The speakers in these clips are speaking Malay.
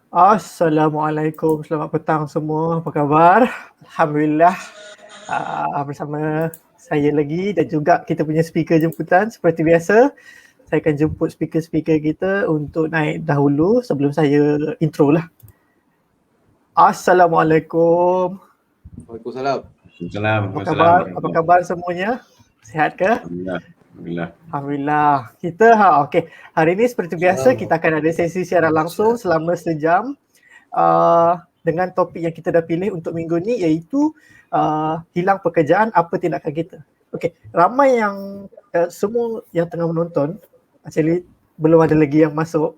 Assalamualaikum, selamat petang semua. Apa khabar? Alhamdulillah. Bersama saya lagi dan juga kita punya speaker jemputan seperti biasa. Saya akan jemput speaker-speaker kita untuk naik dahulu sebelum saya intro lah. Assalamualaikum. Waalaikumsalam. Waalaikumsalam. Apa khabar semuanya? Sihat ke? Alhamdulillah. Alhamdulillah. Okey. Hari ini seperti biasa kita akan ada sesi siaran langsung selama sejam dengan topik yang kita dah pilih untuk minggu ni iaitu hilang pekerjaan, apa tindakan kita. Okey, ramai yang semua yang tengah menonton, actually belum ada lagi yang masuk.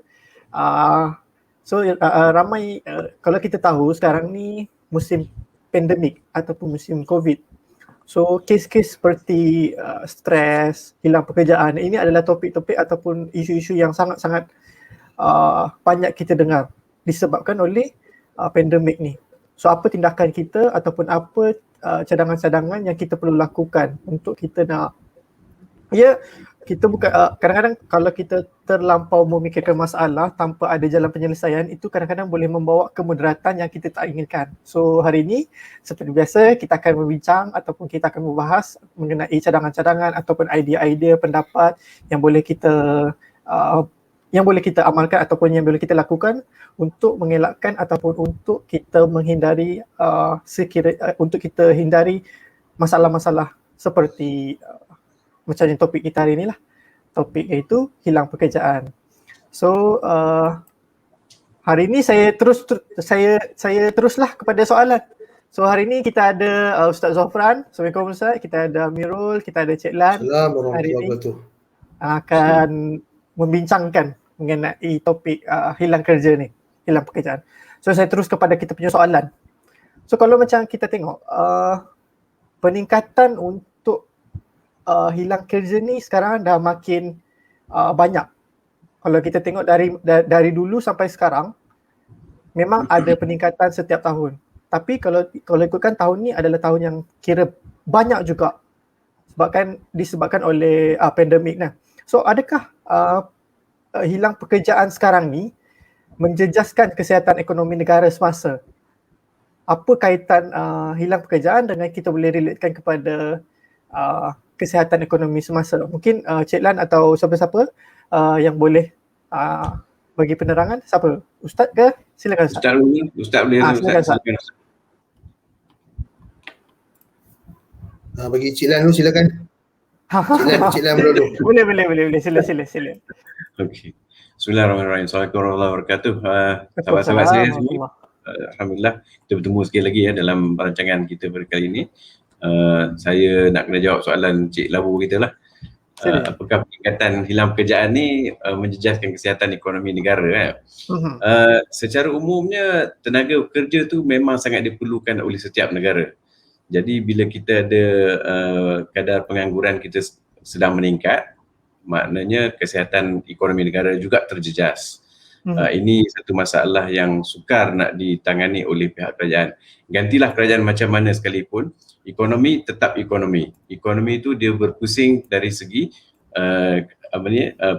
Ramai kalau kita tahu sekarang ni musim pandemik ataupun musim COVID. So kes-kes seperti stres, hilang pekerjaan, ini adalah topik-topik ataupun isu-isu yang sangat-sangat banyak kita dengar disebabkan oleh pandemik ni. So apa tindakan kita ataupun apa cadangan-cadangan yang kita perlu lakukan untuk kita nak, kita bukan kadang-kadang kalau kita terlampau memikirkan masalah tanpa ada jalan penyelesaian, itu kadang-kadang boleh membawa kemudaratan yang kita tak inginkan. So hari ini seperti biasa kita akan membincang ataupun kita akan membahas mengenai cadangan-cadangan ataupun idea-idea pendapat yang boleh kita amalkan ataupun yang boleh kita lakukan untuk mengelakkan ataupun untuk kita menghindari untuk kita hindari masalah-masalah seperti macam yang topik kita hari ni lah. Topik iaitu hilang pekerjaan. So hari ni saya teruslah kepada soalan. So hari ni kita ada Ustaz Zofran. Assalamualaikum Ustaz. Kita ada Amirul, kita ada Cik Lan. Hari ni akan membincangkan mengenai topik hilang kerja ni, hilang pekerjaan. So saya terus kepada kita punya soalan. So kalau macam kita tengok peningkatan untuk hilang kerja ni sekarang dah makin banyak. Kalau kita tengok dari dulu sampai sekarang memang ada peningkatan setiap tahun. Tapi kalau ikutkan tahun ni adalah tahun yang kira banyak juga disebabkan oleh pandemik nah. So adakah hilang pekerjaan sekarang ni menjejaskan kesihatan ekonomi negara semasa? Apa kaitan hilang pekerjaan dengan kita boleh relatekan kepada kesihatan ekonomi semasa? Mungkin Cik Lan atau siapa-siapa yang boleh bagi penerangan. Siapa? Ustaz ke? Silakan Ustaz. Ustaz boleh. Silakan. Bagi Cik Lan dulu, silakan. Cik Lan dulu. Boleh. Sila. Okey. Bismillahirrahmanirrahim. Assalamualaikum warahmatullahi wabarakatuh. Sahabat-sahabat saya semua. Alhamdulillah kita bertemu sekali lagi dalam rancangan kita pada kali ini. Saya nak kena jawab soalan Cik Labu kita lah. Apakah peningkatan hilang pekerjaan ni menjejaskan kesihatan ekonomi negara? Secara umumnya tenaga bekerja tu memang sangat diperlukan oleh setiap negara. Jadi bila kita ada kadar pengangguran kita sedang meningkat, maknanya kesihatan ekonomi negara juga terjejas. Ini satu masalah yang sukar nak ditangani oleh pihak kerajaan. Gantilah kerajaan macam mana sekalipun, ekonomi tetap ekonomi. Ekonomi itu dia berpusing dari segi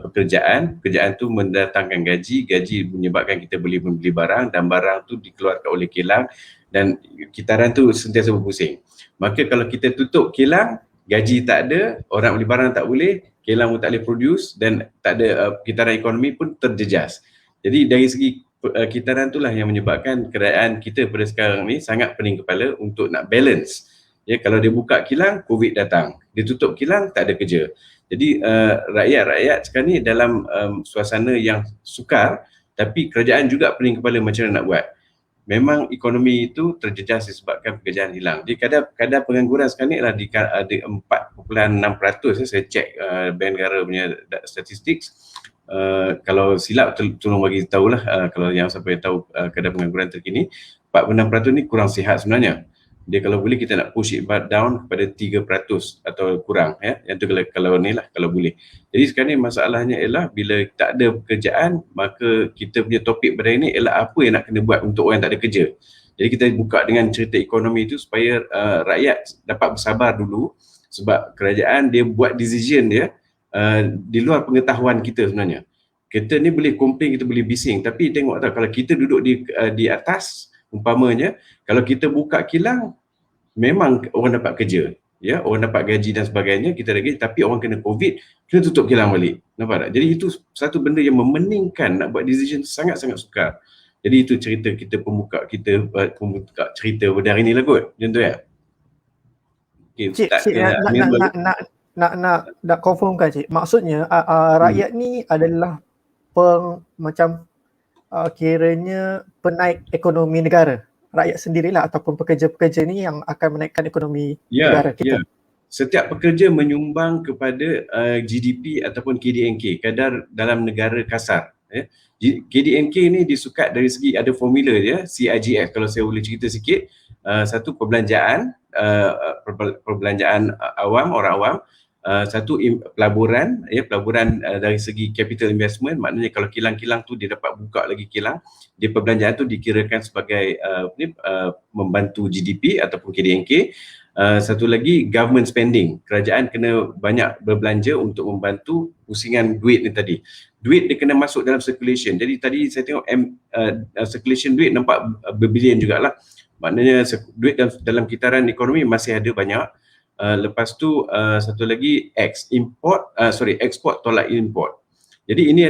pekerjaan. Pekerjaan tu mendatangkan gaji menyebabkan kita boleh membeli barang dan barang tu dikeluarkan oleh kilang dan kitaran tu sentiasa berpusing. Maka kalau kita tutup kilang, gaji tak ada, orang beli barang tak boleh, kilang pun tak boleh produce dan tak ada kitaran ekonomi pun terjejas. Jadi dari segi kitaran itulah yang menyebabkan kerajaan kita pada sekarang ni sangat pening kepala untuk nak balance. Kalau dia buka kilang, COVID datang. Dia tutup kilang, tak ada kerja. Jadi rakyat-rakyat sekarang ni dalam suasana yang sukar, tapi kerajaan juga pening kepala macam mana nak buat. Memang ekonomi itu terjejas disebabkan pekerjaan hilang. Jadi kadar pengangguran sekarang ni ada 4.6%. Saya cek Bank Negara punya statistik. Kalau silap tolong bagi tahulah, kalau yang siapa yang tahu kadar pengangguran terkini, 4.6% ni kurang sihat sebenarnya. Dia kalau boleh kita nak push it down kepada 3% atau kurang Yang tu kalau ni lah kalau boleh. Jadi sekarang ni masalahnya ialah bila tak ada pekerjaan, maka kita punya topik pada ini ialah apa yang nak kena buat untuk orang yang tak ada kerja. Jadi kita buka dengan cerita ekonomi itu supaya rakyat dapat bersabar dulu, sebab kerajaan dia buat decision dia di luar pengetahuan kita sebenarnya. kita ni boleh komplain, kita boleh bising, tapi tengok tak, kalau kita duduk di atas umpamanya, kalau kita buka kilang memang orang dapat kerja, ya, orang dapat gaji dan sebagainya, kita ada gaji, tapi orang kena COVID, kena tutup kilang balik. Nampak tak? Jadi itu satu benda yang memeningkan, nak buat decision sangat-sangat sukar. Jadi itu cerita kita pembuka cerita pada hari ni lah kot. Macam tu ya. Okay, Cik, Ustaz kena nak confirmkan Cik. Maksudnya rakyat ni adalah kiranya penaik ekonomi negara. Rakyat sendirilah ataupun pekerja-pekerja ni yang akan menaikkan ekonomi negara kita. Setiap pekerja menyumbang kepada GDP ataupun KDNK, kadar dalam negara kasar. KDNK ni disukat dari segi, ada formula dia, CIGF, kalau saya boleh cerita sikit. Satu perbelanjaan awam, orang awam. Satu pelaburan, pelaburan dari segi capital investment, maknanya kalau kilang-kilang tu dia dapat buka lagi kilang, dia perbelanjaan tu dikirakan sebagai membantu GDP ataupun KDNK. Satu lagi government spending, kerajaan kena banyak berbelanja untuk membantu pusingan duit ni tadi. Duit dia kena masuk dalam circulation. Jadi tadi saya tengok circulation duit nampak berbilion jugalah. Maknanya duit dalam kitaran ekonomi masih ada banyak. Lepas tu satu lagi eksport tolak import. Jadi ini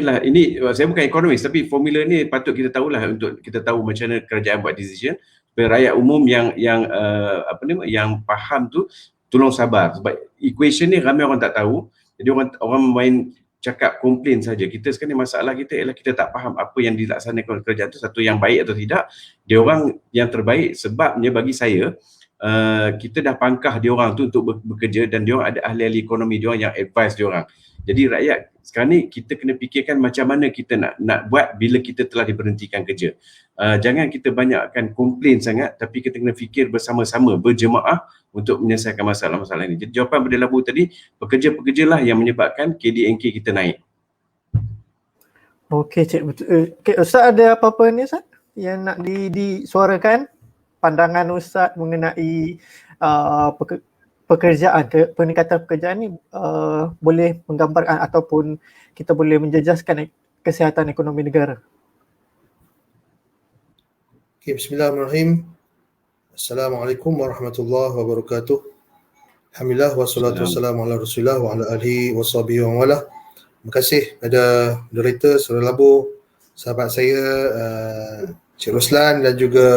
saya bukan ekonomis, tapi formula ni patut kita tahulah untuk kita tahu macam mana kerajaan buat decision supaya rakyat umum yang faham tu tolong sabar, sebab equation ni ramai orang tak tahu. Jadi orang main cakap komplain saja. Kita sekarang ni masalah kita ialah kita tak faham apa yang dilaksanakan oleh kerajaan tu, satu yang baik atau tidak. Dia orang yang terbaik, sebabnya bagi saya kita dah pangkah dia orang tu untuk bekerja, dan dia orang ada ahli-ahli ekonomi dia orang yang advise dia orang. Jadi rakyat sekarang ni kita kena fikirkan macam mana kita nak buat bila kita telah diberhentikan kerja. Jangan kita banyakkan komplain sangat, tapi kita kena fikir bersama-sama, berjemaah untuk menyelesaikan masalah-masalah ini. Jadi jawapan pada Labu tadi, pekerja-pekerjalah yang menyebabkan KDNK kita naik. Okey Cik, betul. Okay, Ustaz ada apa-apa ni Ustaz yang nak disuarakan? Pandangan Ustaz mengenai pekerjaan, peningkatan pekerjaan ni boleh menggambarkan ataupun kita boleh menjejaskan kesihatan ekonomi negara. Okay, bismillahirrahmanirrahim. Assalamualaikum warahmatullahi wabarakatuh. Alhamdulillah wassalatu wassalamu ala Rasulillah wa ala alihi washabihi wa wala. Terima kasih kepada moderator Surah Labu, sahabat saya Cik Roslan, dan juga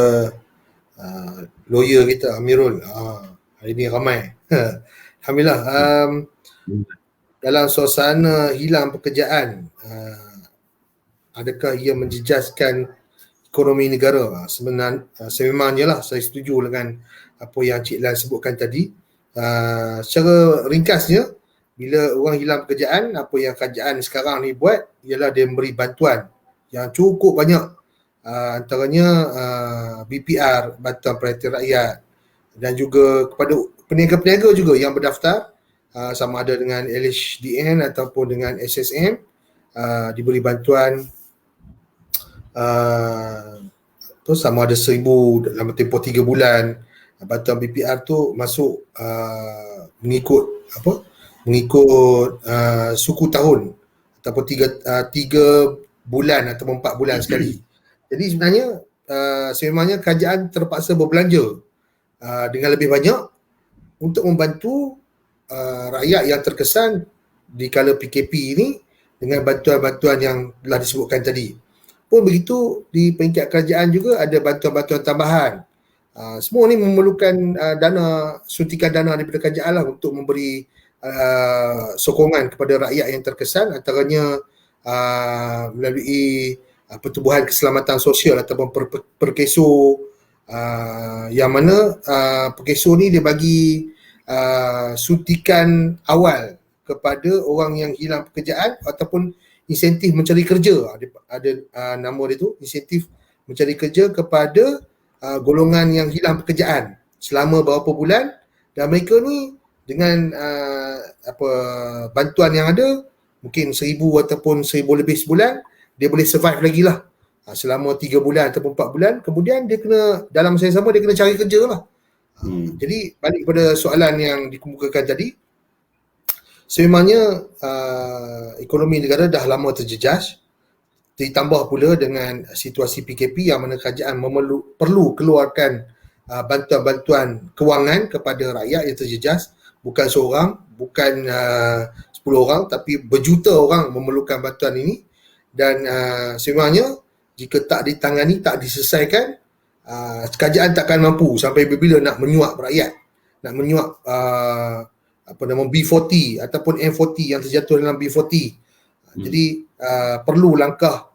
lawyer kita Amirul. Hari ni ramai. Alhamdulillah. Dalam suasana hilang pekerjaan, adakah ia menjejaskan ekonomi negara? Sememangnya lah, saya setuju dengan apa yang Cik Lan sebutkan tadi. Secara ringkasnya, bila orang hilang pekerjaan, apa yang kerajaan sekarang ni buat ialah dia memberi bantuan yang cukup banyak. Antaranya BPR, Bantuan Perhatian Rakyat, dan juga kepada peniaga-peniaga juga yang berdaftar, sama ada dengan LHDN ataupun dengan SSM, diberi bantuan sama ada 1,000 dalam tempoh 3 bulan. Bantuan BPR tu masuk mengikut suku tahun ataupun 3 bulan ataupun 4 bulan sekali. Jadi sebenarnya sememangnya kerajaan terpaksa berbelanja dengan lebih banyak untuk membantu rakyat yang terkesan di kala PKP ini dengan bantuan-bantuan yang telah disebutkan tadi. Pun begitu, di peringkat kerajaan juga ada bantuan-bantuan tambahan. Semua ni memerlukan suntikan dana daripada kerajaan lah untuk memberi sokongan kepada rakyat yang terkesan, antaranya melalui Pertubuhan Keselamatan Sosial ataupun Perkeso, yang mana Perkeso ni dia bagi suntikan awal kepada orang yang hilang pekerjaan ataupun insentif mencari kerja. Ada nama dia tu, insentif mencari kerja kepada golongan yang hilang pekerjaan selama beberapa bulan, dan mereka ni dengan bantuan yang ada, mungkin 1,000 ataupun 1,000 lebih sebulan, dia boleh survive lagi lah selama 3 bulan ataupun 4 bulan. Kemudian dia kena, dalam masa yang sama dia kena cari kerja lah. Jadi balik pada soalan yang dikemukakan tadi, sememangnya ekonomi negara dah lama terjejas. Ditambah pula dengan situasi PKP yang mana kerajaan perlu keluarkan bantuan-bantuan kewangan kepada rakyat yang terjejas, bukan seorang, bukan 10 orang, tapi berjuta orang memerlukan bantuan ini. Dan sebenarnya jika tak ditangani, tak diselesaikan, kerajaan takkan mampu sampai bila nak menyuap rakyat, nak menyuap B40 ataupun M40 yang terjatuh dalam B40. Jadi perlu langkah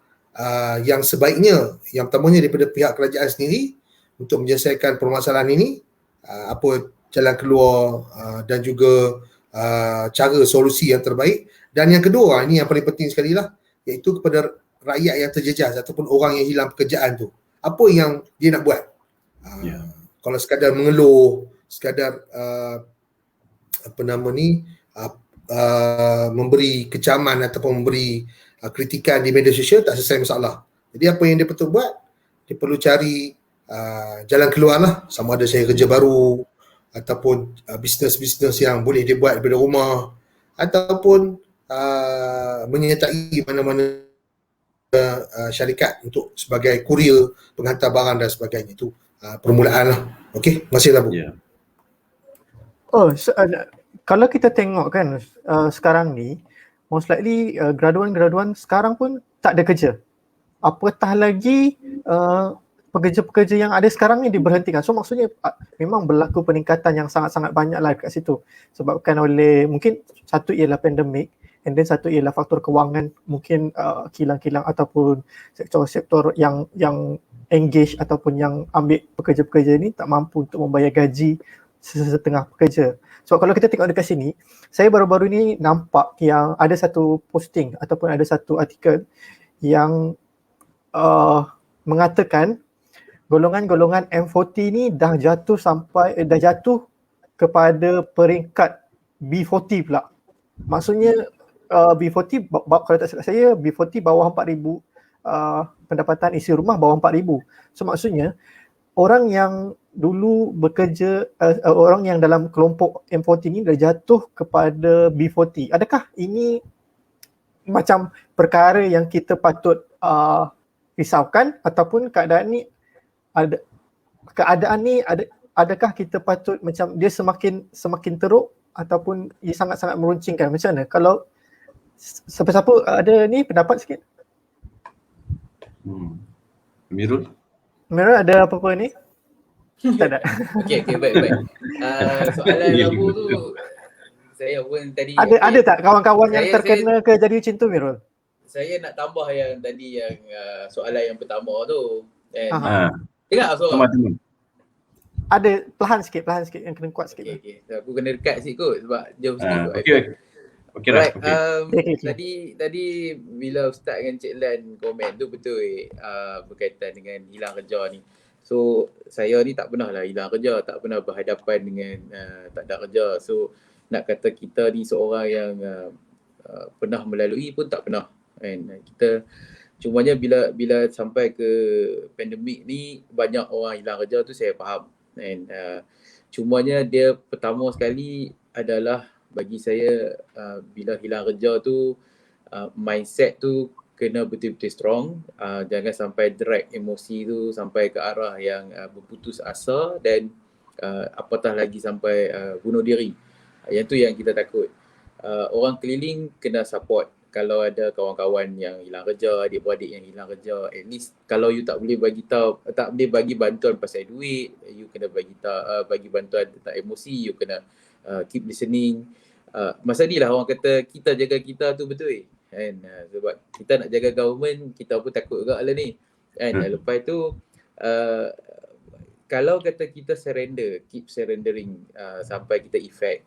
yang sebaiknya, yang pertamanya daripada pihak kerajaan sendiri untuk menyelesaikan permasalahan ini, apa jalan keluar dan juga cara solusi yang terbaik. Dan yang kedua, ini yang paling penting sekali lah, iaitu kepada rakyat yang terjejas ataupun orang yang hilang pekerjaan tu, apa yang dia nak buat. Kalau sekadar mengeluh, sekadar memberi kecaman ataupun memberi kritikan di media sosial, tak selesai masalah. Jadi apa yang dia perlu buat, dia perlu cari jalan keluar lah, sama ada saya kerja baru ataupun bisnes-bisnes yang boleh dia buat daripada rumah, ataupun menyertai mana-mana syarikat untuk sebagai kurier, penghantar barang dan sebagainya. Itu permulaan lah. Okey, terima kasih Abu. Kalau kita tengok kan sekarang ni, most likely graduan-graduan sekarang pun tak ada kerja. Apatah lagi pekerja-pekerja yang ada sekarang ni diberhentikan. So maksudnya memang berlaku peningkatan yang sangat-sangat banyak lah kat situ. Sebabkan oleh, mungkin satu ialah pandemik, and then satu ialah faktor kewangan, mungkin kilang-kilang ataupun sektor-sektor yang engage ataupun yang ambil pekerja-pekerja ni tak mampu untuk membayar gaji setengah pekerja. Sebab kalau kita tengok dekat sini, saya baru-baru ni nampak yang ada satu posting ataupun ada satu artikel yang mengatakan golongan-golongan M40 ni dah jatuh kepada peringkat B40 pula. Maksudnya B40, kalau tak silap saya, B40 bawah 4,000 pendapatan isi rumah bawah 4,000. So maksudnya orang yang dulu bekerja, orang yang dalam kelompok M40 ni dah jatuh kepada B40. Adakah ini macam perkara yang kita patut risaukan, ataupun keadaan ni adakah kita patut macam dia semakin teruk ataupun ia sangat-sangat meruncingkan? Macam mana? Kalau siapa-siapa ada ni pendapat sikit? Mirul ada apa-apa ni? Tak ada. Okey, baik. Soalan Abu tu saya pun tadi ada tak kawan-kawan yang terkena ke jadi macam tu, Mirul? Saya nak tambah yang tadi yang soalan yang pertama tu. Dengar teman-teman. Ada perlahan sikit yang kena kuat sikit. Okey. Aku kena dekat sikit kot sebab jauh sikit kot. Okey dah. Tadi bila Ustaz dengan Cik Lan komen tu betul berkaitan dengan hilang kerja ni. So saya ni tak pernah lah hilang kerja, tak pernah berhadapan dengan tak ada kerja. So nak kata kita ni seorang yang pernah melalui pun tak pernah. And kita cumanya bila sampai ke pandemik ni banyak orang hilang kerja tu saya faham. And cumanya dia pertama sekali adalah bagi saya bila hilang kerja tu mindset tu kena betul-betul strong, jangan sampai drag emosi tu sampai ke arah yang berputus asa dan apatah lagi sampai bunuh diri. Yang tu yang kita takut. Orang keliling kena support. Kalau ada kawan-kawan yang hilang kerja, adik-beradik yang hilang kerja, at least kalau you tak boleh bagi bantuan pasal duit, you kena bagi bantuan tentang emosi, you kena keep listening. Masa ni lah orang kata kita jaga kita tu betul kan, sebab kita nak jaga government, kita pun takut juga lah ni kan. Lepas tu kalau kata kita keep surrendering sampai kita effect.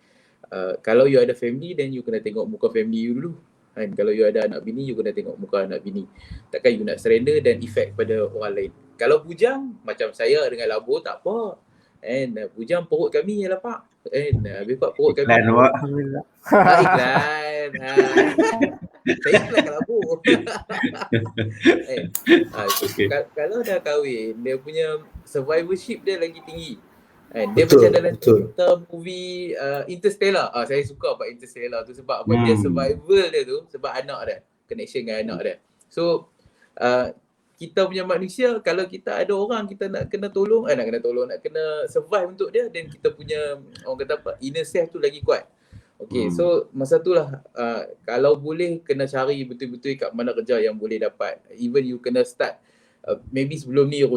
Kalau you ada family, then you kena tengok muka family you dulu kan. Kalau you ada anak bini, you kena tengok muka anak bini. Takkan you nak surrender dan effect pada orang lain. Kalau bujang macam saya dengan Labo tak apa. And bujang perut kami je lah Pak. And habis Pak perut kami. Alhamdulillah. Iklan. Saya iklan kat Labo. Kalau dah kahwin, dia punya survivorship dia lagi tinggi. Dia betul, macam dalam cerita movie Interstellar. Saya suka apa Interstellar tu sebab apa dia survival dia tu sebab anak dia, connection dengan anak dia. So kita punya manusia, kalau kita ada orang kita nak kena tolong, nak kena survive untuk dia, dan kita punya orang kata apa, inner self tu lagi kuat. Okay, so masa tu lah kalau boleh kena cari betul-betul kat mana kerja yang boleh dapat. Even you kena start maybe sebelum ni you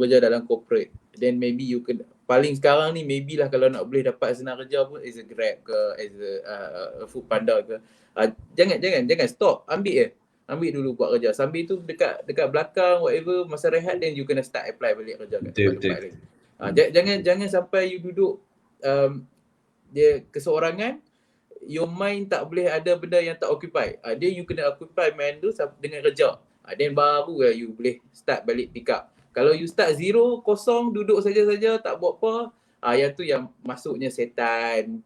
kerja dalam corporate, then maybe you kena, paling sekarang ni maybe lah kalau nak boleh dapat senang kerja pun as a Grab ke, as a Food Panda ke, jangan stop, ambil dulu buat kerja. Sambil tu dekat belakang whatever, masa rehat, then you kena start apply balik kerja kat tempat lain. Jangan sampai you duduk dia keseorangan, your mind tak boleh ada benda yang tak occupy. Dia you kena occupy mind tu dengan kerja. Then baru lah you boleh start balik pick up. Kalau you start zero, kosong, duduk saja-saja, tak buat apa, yang tu yang masuknya setan.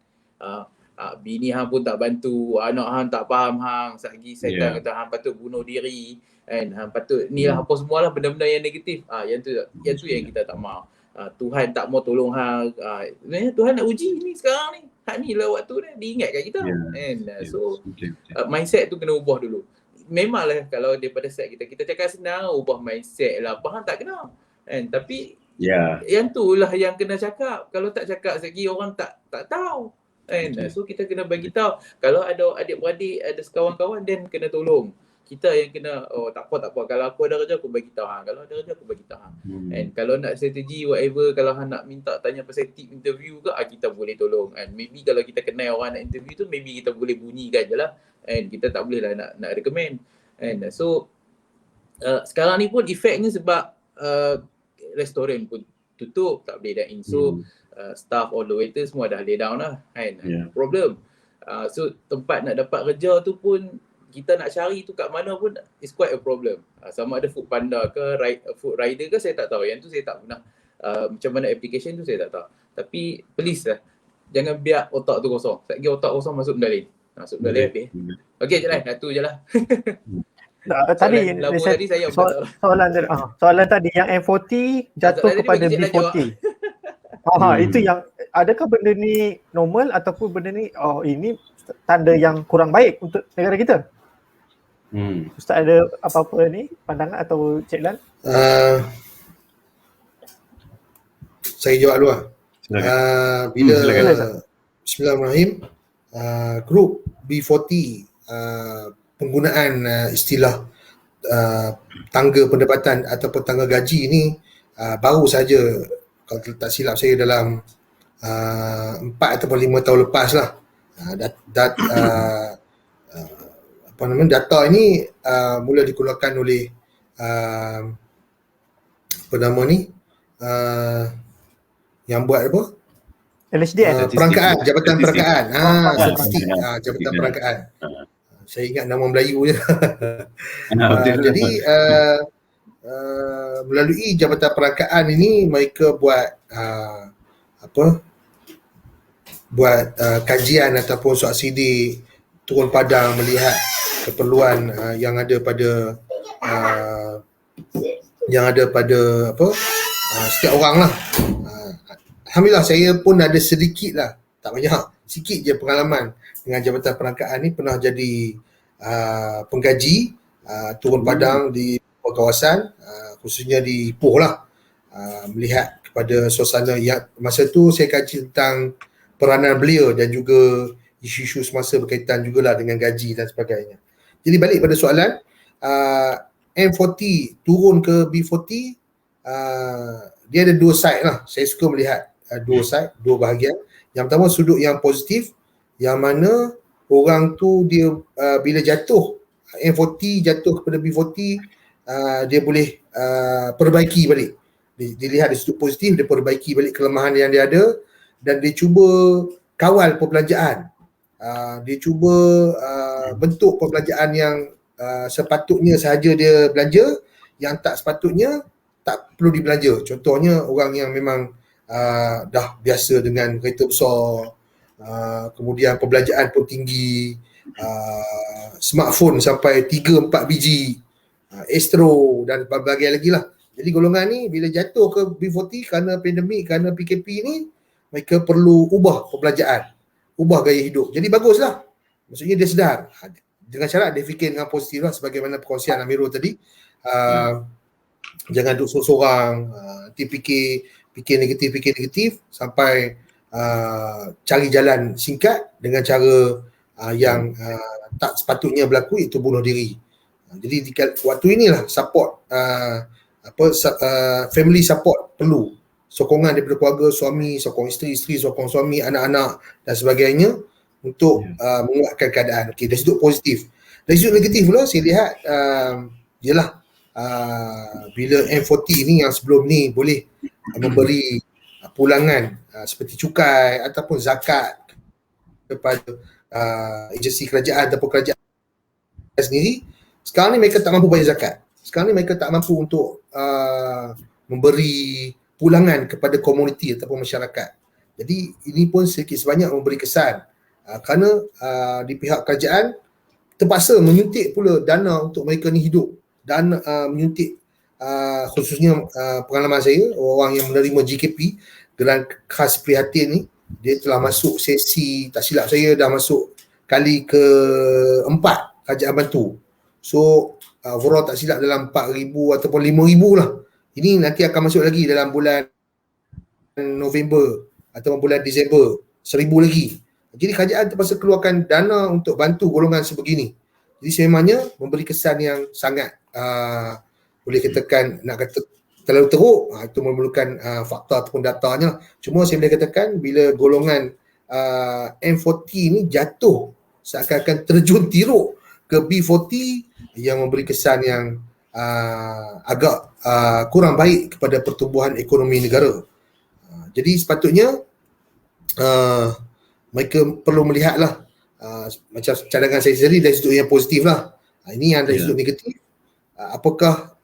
Bini hang pun tak bantu, anak hang tak faham hang, satgi setan kata hang patut bunuh diri, kan, hang patut ni lah apa semualah benda-benda yang negatif. Yang tu yang kita tak mahu. Tuhan tak mau tolong hang. Sebenarnya Tuhan nak uji ni sekarang ni. Hak ni lah waktu dia diingatkan kita. So mindset tu kena ubah dulu. Memanglah kalau daripada set kita cakap senang ubah mindset lah, faham tak kena. Tapi yang tu lah yang kena cakap. Kalau tak cakap lagi orang tak tahu. So kita kena bagi tahu. Kalau ada adik-beradik, ada sekawan-kawan, then kena tolong. Kita yang kena, tak apa. Kalau aku ada kerja, aku bagi tahu hang. Kalau ada kerja, aku bagi tahu hang. Kalau nak strategi, whatever, kalau hang nak minta tanya pasal tip interview ke, kita boleh tolong. Maybe kalau kita kenal orang nak interview tu, maybe kita boleh bunyikan je lah. Kita tak boleh lah nak recommend. So, sekarang ni pun efeknya sebab restoran pun tutup, tak boleh dine in. So, staff, all the waiters semua dah lay down lah. Problem. So, tempat nak dapat kerja tu pun, kita nak cari tu kat mana pun is quite a problem. Sama ada Food Panda ke, food rider ke, saya tak tahu. Yang tu saya tak pernah, macam mana application tu saya tak tahu. Tapi please lah, jangan biar otak tu kosong. Sekali otak kosong masuk benda lain. Masuk benda lain habis. Okey je lah, tu je lah. Tadi soalan tadi yang M40 jatuh kepada B40. Itu yang, adakah benda ni normal ataupun benda ni ini tanda yang kurang baik untuk negara kita? Ustaz ada apa-apa ni pandangan atau Cik Lan? Saya jawab dulu lah. Bila Bismillahirrahmanirrahim, grup B40 penggunaan istilah tangga pendapatan ataupun tangga gaji ni baru saja, kalau tak silap saya dalam 4 ataupun 5 tahun lepas lah. Data ini mula dikeluarkan oleh yang buat apa? LHDN, perangkaan, Jabatan Perangkaan. Statistik, Jabatan Perangkaan. Saya ingat nama Melayu je. Jadi melalui Jabatan Perangkaan ini mereka buat kajian ataupun suaksidi turun padang melihat keperluan yang ada pada setiap orang lah. Alhamdulillah saya pun ada sedikit lah, tak banyak, sikit je pengalaman dengan Jabatan Perangkaan ni. Pernah jadi pengkaji turun padang di kawasan, khususnya di Ipoh lah, melihat kepada suasana yang masa tu saya kaji tentang peranan belia dan juga isu-isu semasa berkaitan jugalah dengan gaji dan sebagainya. Jadi balik pada soalan, M40 turun ke B40, dia ada dua side lah. Saya suka melihat dua side, dua bahagian. Yang pertama sudut yang positif, yang mana orang tu dia bila jatuh, M40 jatuh kepada B40, dia boleh perbaiki balik. Dilihat dari sudut positif, dia perbaiki balik kelemahan yang dia ada dan dia cuba kawal perbelanjaan. Dia cuba bentuk perbelanjaan yang sepatutnya sahaja dia belanja, yang tak sepatutnya tak perlu dibelanja. Contohnya orang yang memang dah biasa dengan kereta besar, kemudian perbelanjaan pun tinggi, smartphone sampai 3-4 biji, Astro dan berbagai lagi lah. Jadi golongan ni bila jatuh ke B40 kerana pandemik, kerana PKP ni, mereka perlu ubah perbelanjaan, ubah gaya hidup. Jadi baguslah. Maksudnya dia sedar. Dengan syarat dia fikir dengan positif lah, sebagaimana perkongsian Amirul tadi. Jangan duduk sorang-sorang, nanti fikir negatif sampai cari jalan singkat dengan cara yang tak sepatutnya berlaku, iaitu bunuh diri. Jadi waktu inilah support family support perlu, sokongan daripada keluarga, suami, sokong isteri, sokong suami, anak-anak dan sebagainya untuk menguatkan keadaan. Okey, dari sudut positif. Dari sudut negatif pula saya lihat ialah bila M40 ni yang sebelum ni boleh memberi pulangan seperti cukai ataupun zakat kepada agensi kerajaan ataupun kerajaan sendiri, sekarang ni mereka tak mampu bayar zakat. Sekarang ni mereka tak mampu untuk memberi pulangan kepada komuniti ataupun masyarakat. Jadi ini pun sedikit sebanyak memberi kesan kerana di pihak kerajaan terpaksa menyuntik pula dana untuk mereka ni hidup, dan menyuntik khususnya pengalaman saya, orang yang menerima GKP, Geran Khas Prihatin ni, dia telah masuk sesi, tak silap saya dah masuk kali ke-4 kerajaan bantu. So overall tak silap dalam 4,000 ataupun 5,000 lah. Ini nanti akan masuk lagi dalam bulan November ataupun bulan Disember, 1,000 lagi. Jadi kerajaan terpaksa keluarkan dana untuk bantu golongan sebegini. Jadi sememangnya memberi kesan yang sangat boleh katakan, nak kata terlalu teruk, itu memerlukan fakta ataupun datanya. Cuma saya boleh katakan bila golongan M40 ni jatuh seakan-akan terjun tiruk ke B40, yang memberi kesan yang agak kurang baik kepada pertumbuhan ekonomi negara. Jadi sepatutnya mereka perlu melihatlah macam cadangan saya sendiri dari sudut yang positif lah. Ini yang dari sudut negatif. Apakah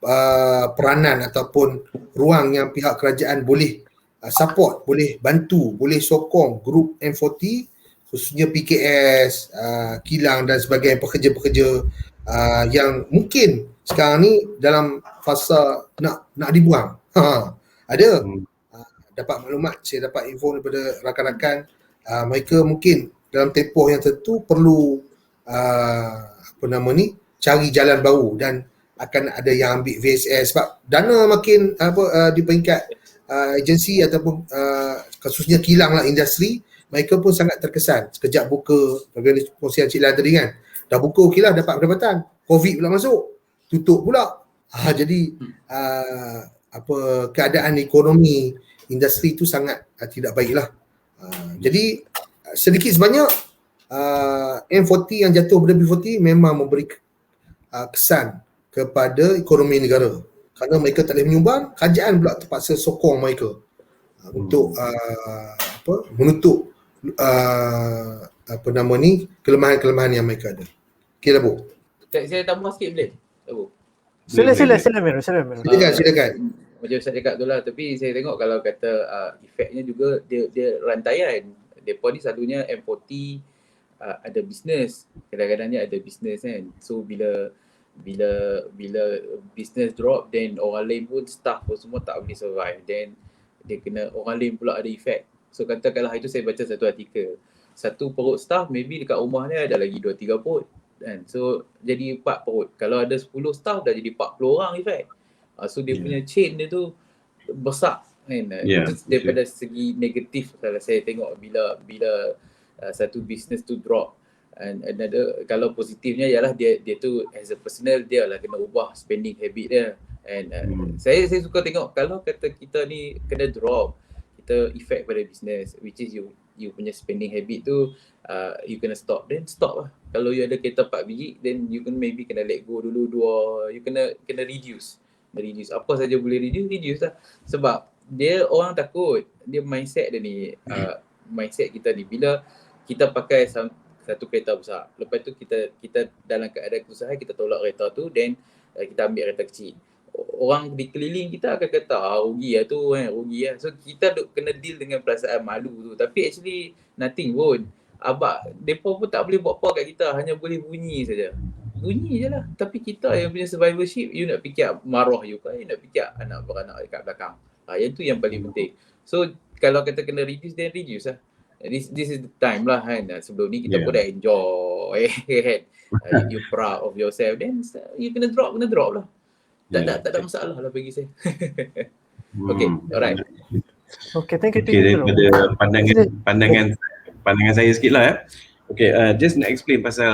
peranan ataupun ruang yang pihak kerajaan boleh support, boleh bantu, boleh sokong grup M40, khususnya PKS, kilang dan sebagainya, pekerja-pekerja yang mungkin sekarang ni dalam fasa nak dibuang. Ada dapat maklumat, saya dapat info daripada rakan-rakan, mereka mungkin dalam tempoh yang tentu perlu cari jalan baru, dan akan ada yang ambil VSS sebab dana makin di peringkat agensi ataupun khususnya kilang lah, industri, mereka pun sangat terkesan. Sekejap buka, bagaimana kongsian Cik Lan tadi kan, dah buka kilang dapat pendapatan, COVID pula masuk, tutup pula. Jadi keadaan ekonomi industri tu sangat tidak baiklah. Jadi sedikit sebanyak M40 yang jatuh pada B40 memang memberi kesan kepada ekonomi negara, kerana mereka tak boleh menyumbang, kerajaan pula terpaksa sokong mereka untuk menutup kelemahan-kelemahan yang mereka ada. Okey lah Bu. Saya tambah sikit boleh? Bu. Sila Miro. Silakan. Macam Ustaz cakap tu lah, tapi saya tengok kalau kata efeknya juga dia rantaian. Depa ni selalunya M40 ada bisnes, kadang-kadangnya ada bisnes kan. So bila business drop, then orang lain pun, staff pun semua tak boleh survive, then dia kena, orang lain pula ada efek. So katakanlah itu saya baca satu artikel, satu perut staff maybe dekat rumah ni ada lagi 2-3 perut kan, so jadi 4 perut. Kalau ada 10 staff dah jadi 40 orang efek. So dia punya chain dia tu besar kan. Itu daripada segi negatif kalau saya tengok bila satu business tu drop. And another, kalau positifnya ialah dia tu as a personal, dia lah kena ubah spending habit dia. And saya suka tengok kalau kata kita ni kena drop, kita effect pada business, which is you punya spending habit tu you kena stop, then stop lah. Kalau you ada kereta 4 biji, then you can maybe kena let go dulu 2, you kena reduce apa saja boleh reduce lah. Sebab dia orang takut, dia mindset dia ni, mindset kita ni, bila kita pakai satu kereta besar, lepas tu kita dalam keadaan kesusahan, kita tolak kereta tu, then kita ambil kereta kecil. Orang di keliling kita akan kata rugi lah tu kan, rugi lah. So kita kena deal dengan perasaan malu tu, tapi actually nothing pun. Mereka pun tak boleh buat apa kat kita, hanya boleh bunyi saja. Bunyi je lah. Tapi kita yang punya survivorship, you nak fikir maruah you kan, you nak fikir anak beranak dekat belakang. Yang tu yang paling penting. So kalau kata kena reduce, then reduce lah. This is the time lah kan. Sebelum ni kita pun dah enjoy kan. You proud of yourself, then you kena drop lah. Tak ada masalah lah bagi saya. Okay, alright. Okay, thank you. Okay, daripada pandangan saya sikit lah. Okay, just nak explain pasal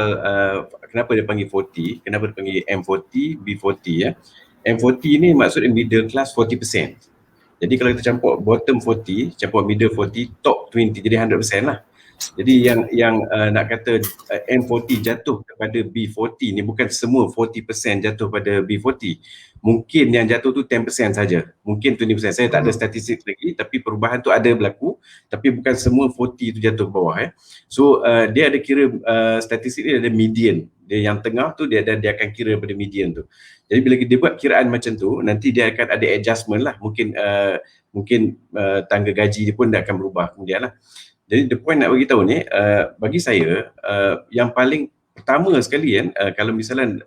kenapa dia panggil 40, kenapa dia panggil M40, B40 ya. M40 ni maksudnya middle class 40%. Jadi kalau kita campur bottom 40, campur middle 40, top 20, jadi 100% lah. Jadi yang nak kata M40 jatuh kepada B40 ni bukan semua 40% jatuh pada B40. Mungkin yang jatuh tu 10% saja. Mungkin 20%. Saya tak ada statistik lagi, tapi perubahan tu ada berlaku, tapi bukan semua 40 tu jatuh ke bawah. So dia ada kira statistik dia ada median. Dia yang tengah tu dia akan kira pada median tu. Jadi bila dia buat kiraan macam tu, nanti dia akan ada adjustment lah. Mungkin tangga gaji dia pun dia akan berubah kemudian lah. Jadi the point nak bagi tahu ni, bagi saya yang paling pertama sekali kan, kalau misalnya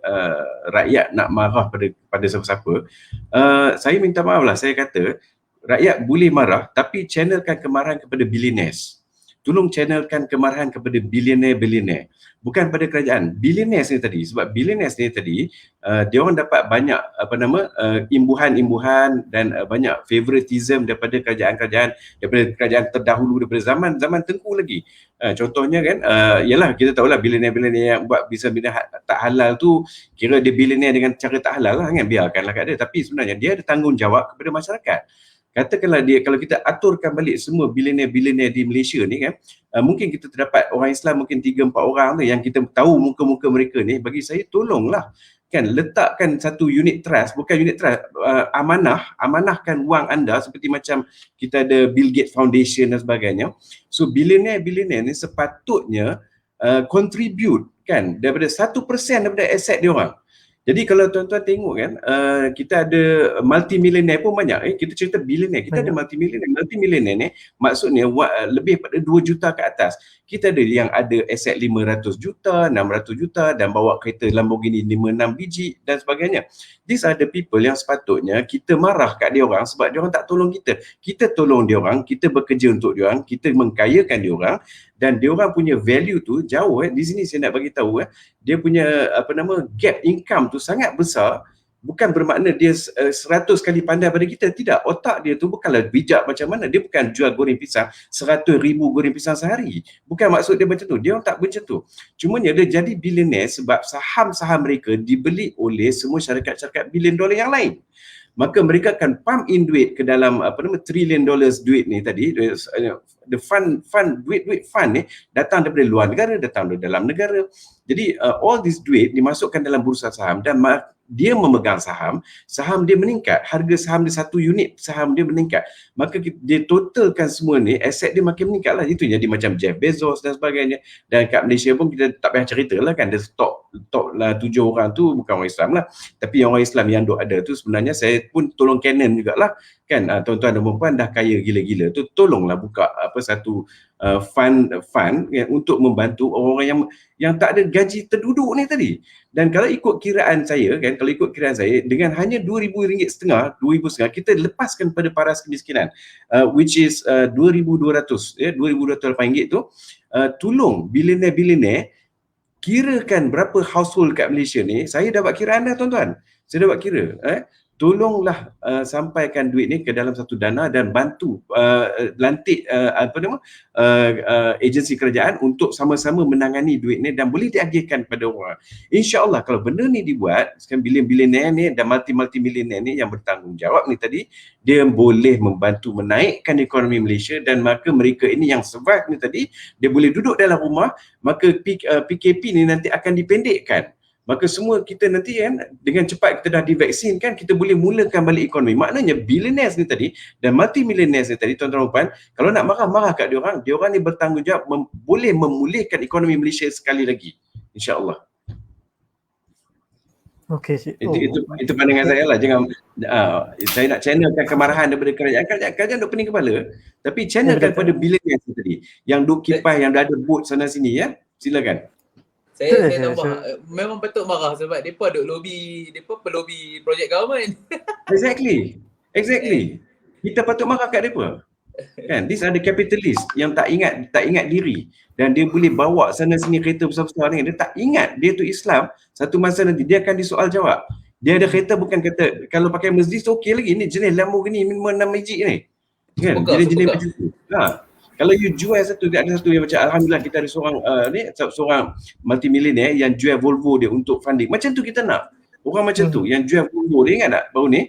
rakyat nak marah pada siapa-siapa, saya minta maaf lah, saya kata rakyat boleh marah tapi channelkan kemarahan kepada billionaires. Tolong channelkan kemarahan kepada billionaire, bukan pada kerajaan. Billionaires ni tadi, sebab billionaires ni tadi dia orang dapat banyak imbuhan-imbuhan dan banyak favoritism daripada kerajaan-kerajaan, daripada kerajaan terdahulu, daripada zaman Tengku lagi. Contohnya kan, yalah kita tahulah billionaire yang buat bisnes tak halal tu, kira dia billionaire dengan cara tak halal lah kan, biarkanlah kat dia. Tapi sebenarnya dia ada tanggungjawab kepada masyarakat. Katakanlah kalau kita aturkan balik semua billionaire di Malaysia ni kan, mungkin kita terdapat orang Islam mungkin 3-4 orang tu yang kita tahu muka-muka mereka ni. Bagi saya tolonglah kan, letakkan satu unit trust, bukan unit trust, amanahkan wang anda seperti macam kita ada Bill Gates Foundation dan sebagainya. So billionaire ni sepatutnya contribute kan daripada 1% daripada aset dia orang. Jadi kalau tuan-tuan tengok kan, kita ada multi-millionaire pun banyak. Kita cerita billionaire, kita ada multi-millionaire. Multi-millionaire ni maksudnya lebih pada 2 juta ke atas. Kita ada yang ada aset 500 juta, 600 juta dan bawa kereta Lamborghini 5-6 biji dan sebagainya. These are the people yang sepatutnya kita marah kat dia orang sebab dia orang tak tolong kita. Kita tolong dia orang, kita bekerja untuk dia orang, kita mengkayakan dia orang, dan dia orang punya value tu jauh. Di sini saya nak bagi tahu dia punya gap income tu sangat besar. Bukan bermakna dia 100 kali pandai pada kita, tidak. Otak dia tu bukanlah bijak macam mana. Dia bukan jual goreng pisang 100,000 goreng pisang sehari. Bukan maksud dia macam tu. Dia orang tak macam tu. Cumanya dia jadi billionaire sebab saham-saham mereka dibeli oleh semua syarikat-syarikat bilion dolar yang lain. Maka mereka akan pump in duit ke dalam trillion dollars duit ni tadi, the fund duit fund ni datang daripada luar negara, datang dari dalam negara. Jadi all this duit dimasukkan dalam bursa saham dan dia memegang saham dia meningkat, harga saham dia, satu unit saham dia meningkat, maka dia totalkan semua ni, aset dia makin meningkat lah. Itu jadi macam Jeff Bezos dan sebagainya. Dan kat Malaysia pun kita tak payah cerita lah kan, dia top lah 7 orang tu bukan orang Islam lah, tapi yang orang Islam yang duk ada tu sebenarnya saya pun tolong Canon jugalah kan. Tuan-tuan dan puan dah kaya gila-gila tu, tolonglah buka satu fund untuk membantu orang-orang yang tak ada gaji terduduk ni tadi. Dan kalau ikut kiraan saya kan, dengan hanya RM2,500, kita lepaskan pada paras kemiskinan, which is RM2,200, RM2,208 tu, tolong billionaire, kirakan berapa household kat Malaysia ni. Saya dah buat kiraan dah tuan-tuan, saya dah buat kira. Tolonglah sampaikan duit ni ke dalam satu dana dan bantu lantik agensi kerajaan untuk sama-sama menangani duit ni dan boleh diagihkan kepada orang. InsyaAllah kalau benda ni dibuat, sekarang billionaire ni dan multi-millionaire ni yang bertanggungjawab ni tadi, dia boleh membantu menaikkan ekonomi Malaysia, dan maka mereka ini yang survive ni tadi, dia boleh duduk dalam rumah, maka PKP ni nanti akan dipendekkan. Maka semua kita nanti kan, dengan cepat kita dah divaksin kan, kita boleh mulakan balik ekonomi. Maknanya billionaires ni tadi dan multi-millionaires ni tadi, tuan-tuan dan puan, kalau nak marah ke dia orang ni bertanggungjawab boleh memulihkan ekonomi Malaysia sekali lagi, insya-Allah. Okey, itu pandangan saya lah. Jangan saya nak channelkan kemarahan daripada kerajaan duk pening kepala, tapi channelkan kepada billionaires ni tadi yang duk kipas, yang dah ada boat sana sini ya. Silakan. Saya tambah, memang betul marah sebab mereka duk lobby, mereka pelobi projek government. Exactly. Kita patut marah kat mereka. Kan, these are the capitalist yang tak ingat diri, dan dia boleh bawa sana sini kereta besar-besar ni, dia tak ingat dia tu Islam. Satu masa nanti dia akan disoal jawab. Dia ada kereta bukan kata kalau pakai Mercedes tu okey lagi, ni jenis Lamborghini minimum 6 magic ni. Kan? Supercar, Jenis-jenis supercar. macam tu. Kalau you jual satu, ada satu yang macam alhamdulillah kita ada seorang multimillionaire yang jual Volvo dia untuk funding. Macam tu kita nak. Orang macam tu yang jual Volvo dia, ingat tak baru ni?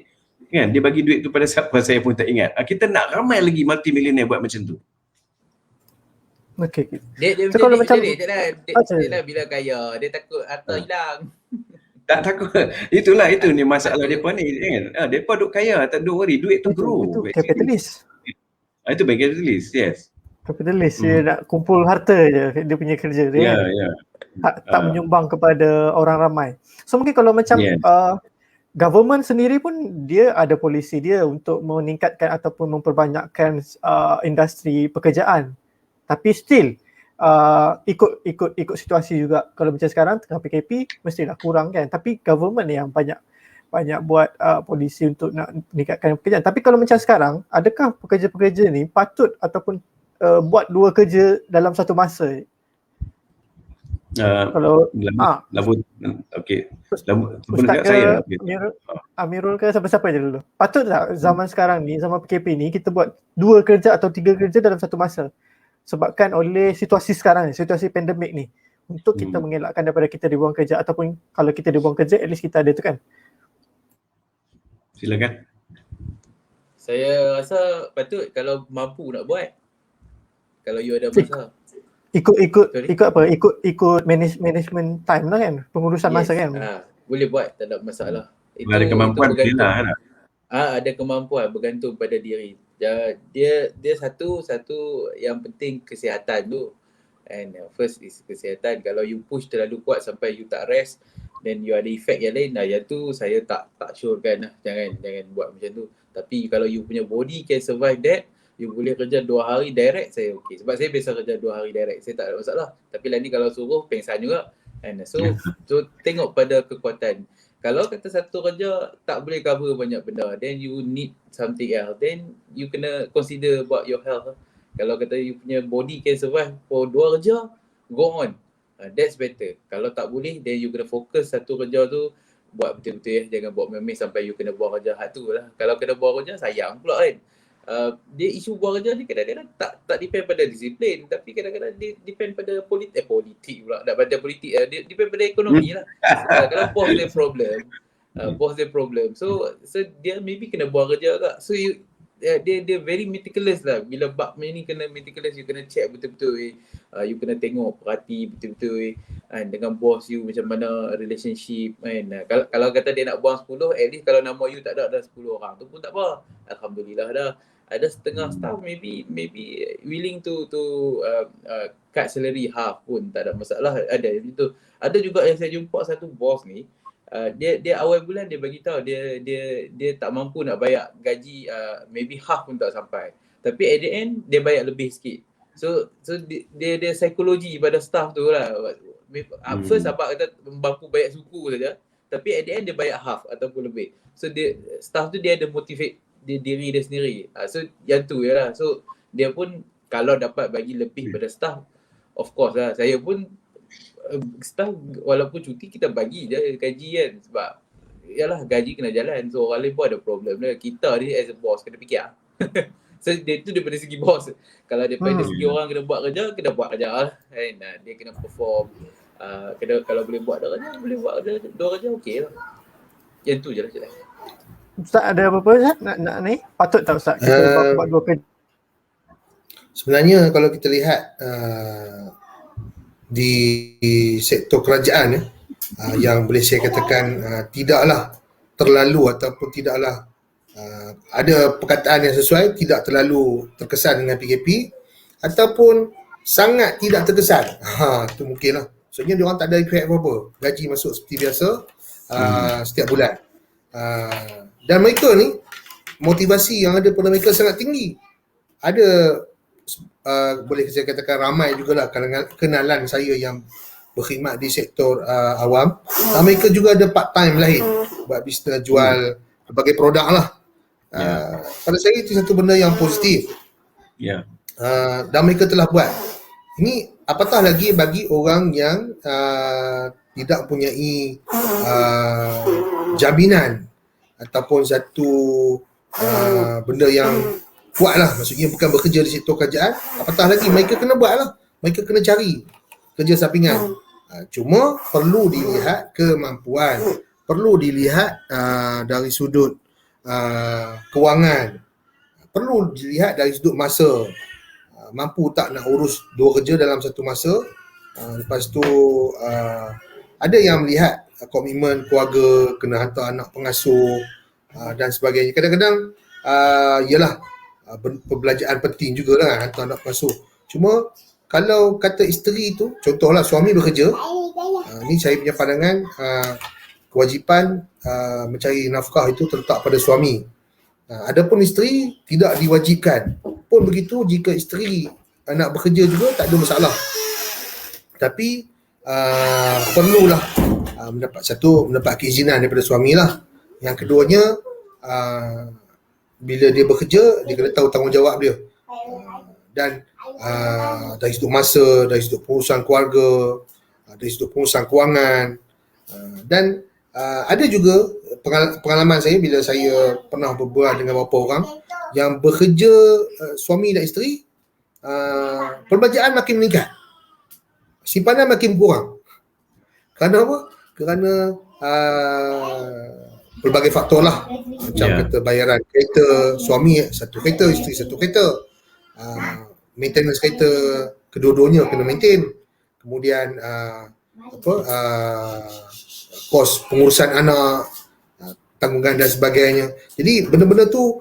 Kan dia bagi duit tu pada siapa saya pun tak ingat. Kita nak ramai lagi multimillionaire buat macam tu. Okey. Dia So, kalau macam macam- dia bila kaya, dia takut harta hilang. Tak takut. Itu ni masalah depa ni kan. Depa duk kaya, tak duk worry, duit tu grow. Itu kapitalis. Itu bagi kapitalis, yes. Kapitalis dia nak kumpul harta je dia punya kerja dia. Ya, kan? ya. Tak menyumbang kepada orang ramai. So mungkin kalau macam Yes. Government sendiri pun dia ada polisi dia untuk meningkatkan ataupun memperbanyakkan industri pekerjaan. Tapi still ikut situasi juga. Kalau macam sekarang tengah PKP mestilah kurang kan. Tapi government yang banyak buat polisi untuk nak meningkatkan pekerjaan. Tapi kalau macam sekarang, adakah pekerja-pekerja ni patut ataupun buat dua kerja dalam satu masa? Kalau okey. Ustaz ke Amirul ke siapa-siapa je dulu. Patut tak zaman sekarang ni, zaman PKP ni kita buat dua kerja atau tiga kerja dalam satu masa? Sebabkan oleh situasi sekarang ni, situasi pandemik ni, untuk kita mengelakkan daripada kita dibuang kerja ataupun kalau kita dibuang kerja at least kita ada tu kan. Silakan. Saya rasa patut kalau mampu nak buat. Kalau you ada masa. Ikut management time lah kan, pengurusan masa kan. Boleh buat, tak ada masalah. Itu ada kemampuan dia lah. Ada kemampuan bergantung pada diri. Dia satu yang penting kesihatan tu. And first is kesihatan. Kalau you push terlalu kuat sampai you tak rest, then you ada efek yang lain. Yang tu saya tak sure-kan lah. Jangan buat macam tu. Tapi kalau you punya body can survive that, you boleh kerja 2 hari direct, saya okey. Sebab saya biasa kerja 2 hari direct, saya tak ada masalah. Tapi lain ni kalau suruh, pengsan juga. And so tengok pada kekuatan. Kalau kata satu kerja tak boleh cover banyak benda, then you need something else. Then you kena consider about your health. Kalau kata you punya body can survive for 2 kerja, go on. That's better. Kalau tak boleh, then you kena fokus satu kerja tu, buat betul-betul ya. Jangan buat memang sampai you kena buang kerja. Tu lah. Kalau kena buang kerja, sayang pula kan. Dia isu buang kerja ni kadang-kadang tak depend pada disiplin, tapi kadang-kadang dia depend pada politik pula, nak pada politik, dia depend pada ekonomi lah. Kalau boss dia problem, so dia maybe kena buang kerja agak. So dia very meticulous lah. Bila bab ni kena meticulous, you kena check betul-betul, you kena tengok, perhati betul-betul dengan boss you macam mana relationship kan. Kalau kata dia nak buang 10, at least kalau nama you tak ada 10 orang tu pun tak apa, alhamdulillah dah. Ada setengah staff maybe willing to cut salary half pun tak ada masalah. Ada itu. Ada juga yang saya jumpa satu bos ni, dia awal bulan dia bagi tahu dia tak mampu nak bayar gaji, maybe half pun tak sampai. Tapi at the end dia bayar lebih sikit. So dia psikologi pada staff tu lah. First abang kata mampu bayar suku saja, tapi at the end dia bayar half ataupun lebih. So staff tu dia ada motivate diri dia sendiri. So yang tu je lah. So dia pun kalau dapat bagi lebih pada staff, of course lah. Saya pun staff walaupun cuti kita bagi je gaji kan. Sebab yalah gaji kena jalan. So orang lain pun ada problem lah. Kita ni as a boss kena fikir. So dia tu daripada segi bos. Kalau daripada segi orang kena buat kerja lah. Dia kena perform. Kalau boleh buat dua kerja, boleh buat dua kerja okey lah. Yang tu je lah cakap. Ustaz ada apa-apa Ustaz nak ni? Patut tak Ustaz kita buat dua kerja? Sebenarnya kalau kita lihat di sektor kerajaan yang boleh saya katakan tidaklah terlalu ataupun tidaklah ada perkataan yang sesuai, tidak terlalu terkesan dengan PKP ataupun sangat tidak terkesan. Itu mungkin lah. Maksudnya diorang tak ada effect apa-apa. Gaji masuk seperti biasa setiap bulan. Dan mereka ni motivasi yang ada pada mereka sangat tinggi. Ada boleh saya katakan ramai jugalah kenalan saya yang berkhidmat di sektor awam. Mereka juga ada part time lain buat bisnes jual berbagai produk lah. Pada saya itu satu benda yang positif. Dan mereka telah buat. Ini apatah lagi bagi orang yang tidak mempunyai jaminan ataupun satu benda yang kuat lah, maksudnya bukan bekerja di sektor kerajaan, apatah lagi mereka kena buat lah, mereka kena cari kerja sampingan. Cuma perlu dilihat kemampuan, perlu dilihat dari sudut kewangan, perlu dilihat dari sudut masa, mampu tak nak urus 2 kerja dalam satu masa. Lepas tu ada yang melihat komitmen keluarga, kena hantar anak pengasuh dan sebagainya. Kadang-kadang ialah perbelanjaan penting jugalah hantar anak pengasuh. Cuma kalau kata isteri tu, contohlah suami bekerja, ni saya punya pandangan, kewajipan mencari nafkah itu terletak pada suami. Adapun isteri tidak diwajibkan. Pun begitu, jika isteri nak bekerja juga tak ada masalah. Tapi perlulah mendapat keizinan daripada suami lah. Yang keduanya, bila dia bekerja, dia kena tahu tanggungjawab dia. Dan dari sudut masa, dari sudut pengurusan keluarga, dari sudut pengurusan kewangan, dan ada juga pengalaman saya bila saya pernah berbual dengan beberapa orang yang bekerja, suami dan isteri, perbelanjaan makin meningkat, simpanan makin kurang. Kerana apa? Kerana pelbagai faktor lah, macam kata bayaran kereta, suami satu kereta, isteri satu kereta, maintenance kereta, kedua-duanya kena maintain, kemudian kos pengurusan anak, tanggungan dan sebagainya. Jadi benda-benda tu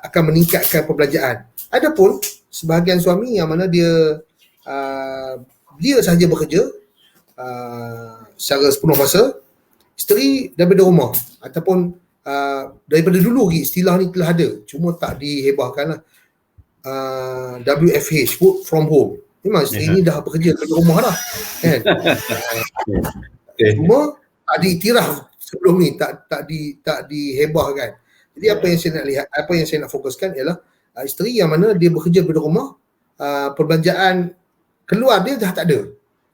akan meningkatkan perbelanjaan. Adapun sebahagian suami yang mana dia sahaja bekerja secara sepenuh masa, isteri daripada rumah, ataupun daripada dulu lagi istilah ni telah ada, cuma tak dihebahkan lah, WFH, work from home. Memang isteri ni dah bekerja dari rumah dah kan. Cuma tak diiktiraf sebelum ni, tak dihebahkan. Jadi apa yang saya nak lihat, apa yang saya nak fokuskan ialah isteri yang mana dia bekerja dari rumah, perbelanjaan keluar dia dah tak ada.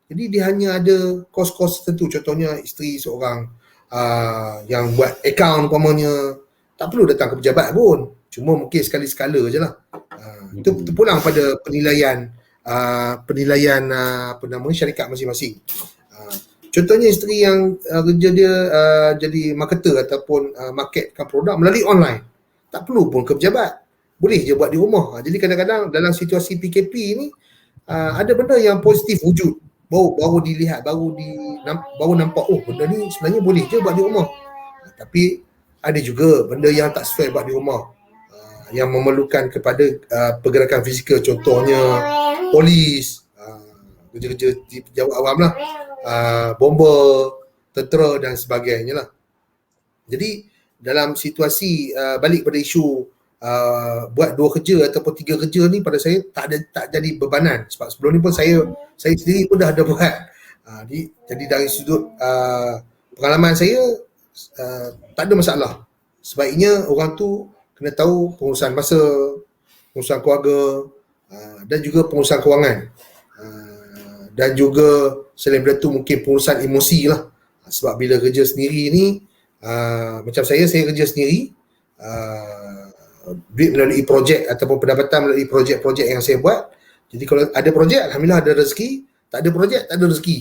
Jadi dia hanya ada kos-kos tertentu. Contohnya isteri seorang yang buat akaun umpamanya, tak perlu datang ke pejabat pun, cuma mungkin sekali-sekala je lah. Itu terpulang pada penilaian apa nama syarikat masing-masing. Contohnya isteri yang kerja dia jadi marketer ataupun marketkan produk melalui online, tak perlu pun ke pejabat, boleh je buat di rumah. Jadi kadang-kadang dalam situasi PKP ni ada benda yang positif wujud, baru dilihat, baru nampak, oh benda ni sebenarnya boleh je buat di rumah. Tapi ada juga benda yang tak sesuai buat di rumah, yang memerlukan kepada pergerakan fizikal, contohnya polis, kerja-kerja di pejabat awam lah, bomba, tentera dan sebagainya lah. Jadi dalam situasi balik pada isu buat 2 kerja ataupun 3 kerja ni, pada saya tak jadi bebanan, sebab sebelum ni pun saya sendiri pun dah ada buat. Jadi dari sudut pengalaman saya, tak ada masalah. Sebaiknya orang tu kena tahu pengurusan masa, pengurusan keluarga, dan juga pengurusan kewangan, dan juga selain daripada tu mungkin pengurusan emosi lah. Sebab bila kerja sendiri ni, macam saya kerja sendiri, duit melalui projek ataupun pendapatan melalui projek-projek yang saya buat. Jadi kalau ada projek, alhamdulillah ada rezeki. Tak ada projek, tak ada rezeki.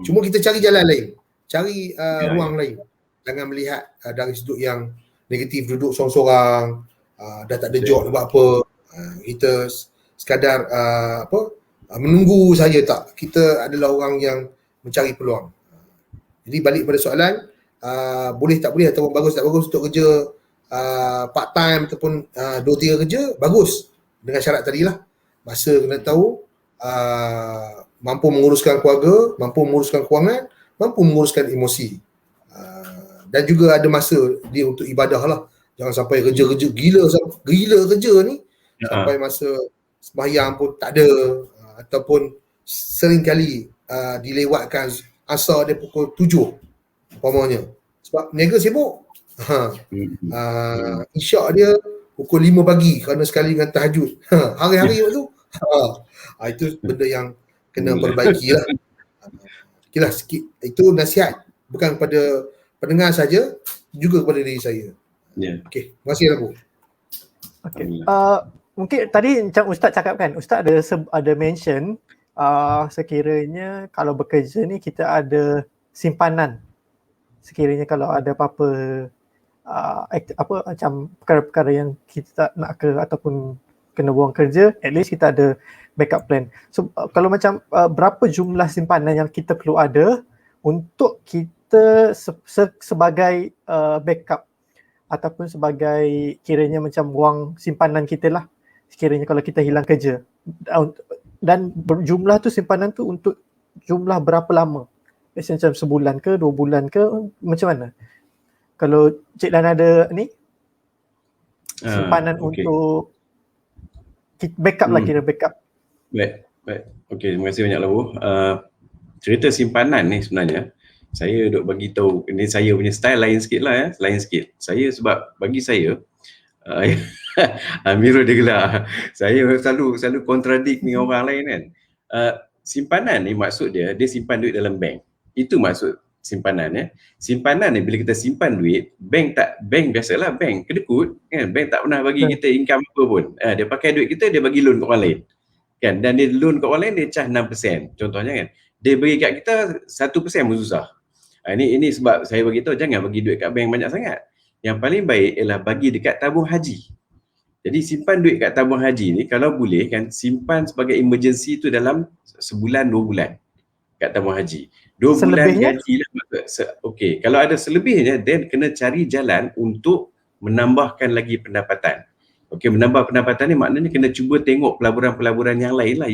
Cuma kita cari jalan lain, cari ruang lain. Jangan melihat dari sudut yang negatif, duduk sorang-sorang, dah tak ada job nak buat apa. Kita sekadar menunggu saja, tak. Kita adalah orang yang mencari peluang. Jadi balik pada soalan, boleh tak boleh ataupun bagus tak bagus untuk kerja part time ataupun 2-3 kerja, bagus dengan syarat tadilah. Masa kena tahu, mampu menguruskan keluarga, mampu menguruskan kewangan, mampu menguruskan emosi, dan juga ada masa dia untuk ibadah lah. Jangan sampai kerja-kerja gila kerja ni sampai masa sembahyang pun tak ada, ataupun seringkali dilewatkan asar dia pukul 7 umpamanya, sebab niaga sibuk. Isyak dia pukul 5 pagi kerana sekali dengan tahajud. Hari-hari waktu itu benda yang kena perbaiki lah. Okay lah, sikit itu nasihat, bukan kepada pendengar saja, juga kepada diri saya. Ya. Okey, terima kasih Abu. Okay. Mungkin tadi macam Ustaz cakap kan, Ustaz ada mention sekiranya kalau bekerja ni kita ada simpanan. Sekiranya kalau ada apa-apa macam perkara-perkara yang kita tak nak ke ataupun kena buang kerja, at least kita ada backup plan. So kalau macam berapa jumlah simpanan yang kita perlu ada untuk kita sebagai backup ataupun sebagai kiranya macam wang simpanan kita lah sekiranya kalau kita hilang kerja, dan jumlah tu simpanan tu untuk jumlah berapa lama, macam sebulan ke 2 bulan ke, macam mana kalau Cik Dan ada ni simpanan untuk backup lah, kira backup. Baik. Okey, terima kasih banyak Labu. Cerita simpanan ni sebenarnya saya duk bagi tahu, ini saya punya style lain sikit lah ya, lain sikit. Saya sebab bagi saya Amirul dia gelak. Saya selalu kontradik dengan orang lain kan. Simpanan ni maksud dia simpan duit dalam bank. Itu maksud simpanan ya. Simpanan ni bila kita simpan duit, bank biasalah bank kedekut kan. Bank tak pernah bagi kita income apa pun. Dia pakai duit kita, dia bagi loan kat orang lain. Kan, dan dia loan kat orang lain dia charge 6%. Contohnya kan. Dia bagi kat kita 1% pun susah. Ini sebab saya bagi tahu jangan bagi duit kat bank banyak sangat. Yang paling baik ialah bagi dekat tabung haji. Jadi simpan duit kat tabung haji ni kalau boleh kan simpan sebagai emergency tu dalam sebulan 2 bulan kat tabung haji. 2 bulan gaji lah. Okey, kalau ada selebihnya then kena cari jalan untuk menambahkan lagi pendapatan. Okey, menambah pendapatan ni maknanya kena cuba tengok pelaburan-pelaburan yang lain lah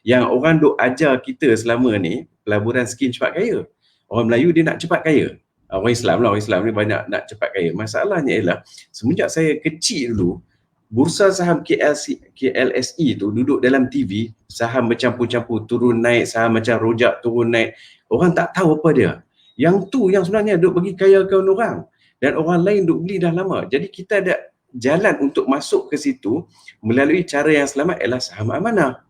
yang orang duk ajar kita selama ni, pelaburan skim cepat kaya. Orang Melayu dia nak cepat kaya. Orang Islam ni banyak nak cepat kaya. Masalahnya ialah semenjak saya kecil dulu, bursa saham KLSE tu duduk dalam TV, saham bercampur-campur turun naik, saham macam rojak turun naik. Orang tak tahu apa dia. Yang tu yang sebenarnya duk bagi kayakan orang. Dan orang lain duk beli dah lama. Jadi kita ada jalan untuk masuk ke situ melalui cara yang selamat ialah saham amanah.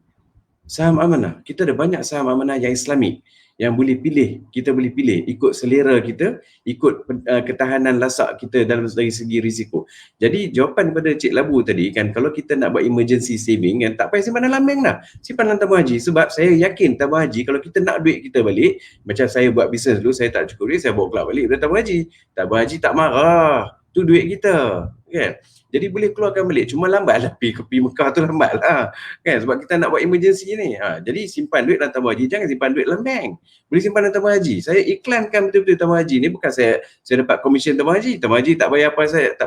Saham amanah. Kita ada banyak saham amanah yang Islamik yang boleh pilih, kita boleh pilih ikut selera kita, ikut ketahanan lasak kita dari segi risiko. Jadi jawapan daripada Cik Labu tadi kan, kalau kita nak buat emergency saving kan, tak payah simpan dalam bank lah, simpan dalam tabung haji. Sebab saya yakin tabung haji, kalau kita nak duit kita balik, macam saya buat bisnes dulu, saya tak cukup duit, saya bawa keluar balik dari tabung haji. Tabung haji tak marah, tu duit kita kan. Jadi boleh keluarkan balik, cuma lambatlah pergi Mekah tu lambatlah kan, sebab kita nak buat emergency ni. Jadi simpan duit dalam tabung haji, jangan simpan duit dalam bank. Boleh simpan dalam tabung haji. Saya iklankan betul-betul tabung haji ni, bukan saya dapat komisen tabung haji. Tabung haji tak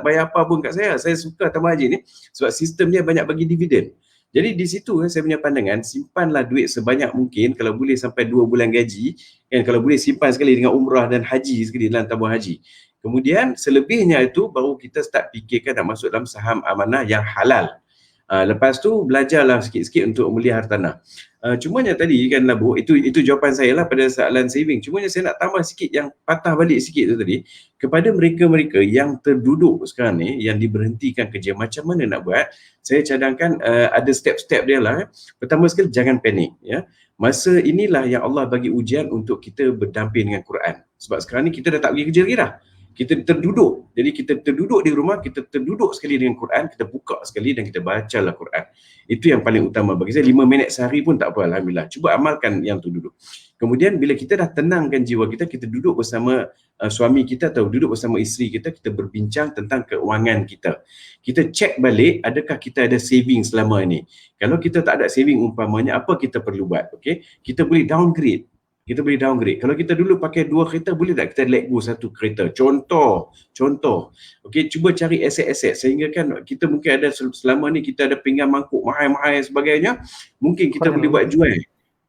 bayar apa pun kat saya. Saya suka tabung haji ni sebab sistem dia banyak bagi dividen. Jadi di situ saya punya pandangan, simpanlah duit sebanyak mungkin, kalau boleh sampai 2 bulan gaji kan, kalau boleh simpan sekali dengan umrah dan haji sekali dalam tabung haji. Kemudian selebihnya itu baru kita start fikirkan nak masuk dalam saham amanah yang halal. Lepas tu belajarlah sikit-sikit untuk melihara hartanah. Cumanya tadi kan Labu, itu jawapan saya lah pada soalan saving. Cumanya saya nak tambah sikit yang patah balik sikit tu tadi, kepada mereka-mereka yang terduduk sekarang ni, yang diberhentikan kerja, macam mana nak buat? Saya cadangkan ada step-step dia lah. Pertama sekali, jangan panik ya. Masa inilah yang Allah bagi ujian untuk kita berdamping dengan Quran. Sebab sekarang ni kita dah tak pergi kerja lagi dah. Kita terduduk. Jadi kita terduduk di rumah, kita terduduk sekali dengan Quran, kita buka sekali dan kita bacalah Quran. Itu yang paling utama bagi saya. 5 minit sehari pun tak apa, alhamdulillah. Cuba amalkan yang tu duduk. Kemudian bila kita dah tenangkan jiwa kita, kita duduk bersama suami kita atau duduk bersama isteri kita, kita berbincang tentang keuangan kita. Kita cek balik adakah kita ada saving selama ini. Kalau kita tak ada saving umpamanya, apa kita perlu buat? Okey, kita boleh downgrade. Kalau kita dulu pakai 2 kereta, boleh tak kita let go 1 kereta? Contoh. Okey, cuba cari aset-aset sehingga kan kita mungkin ada selama ni kita ada pinggan mangkuk mahal-mahal sebagainya, mungkin kita boleh buat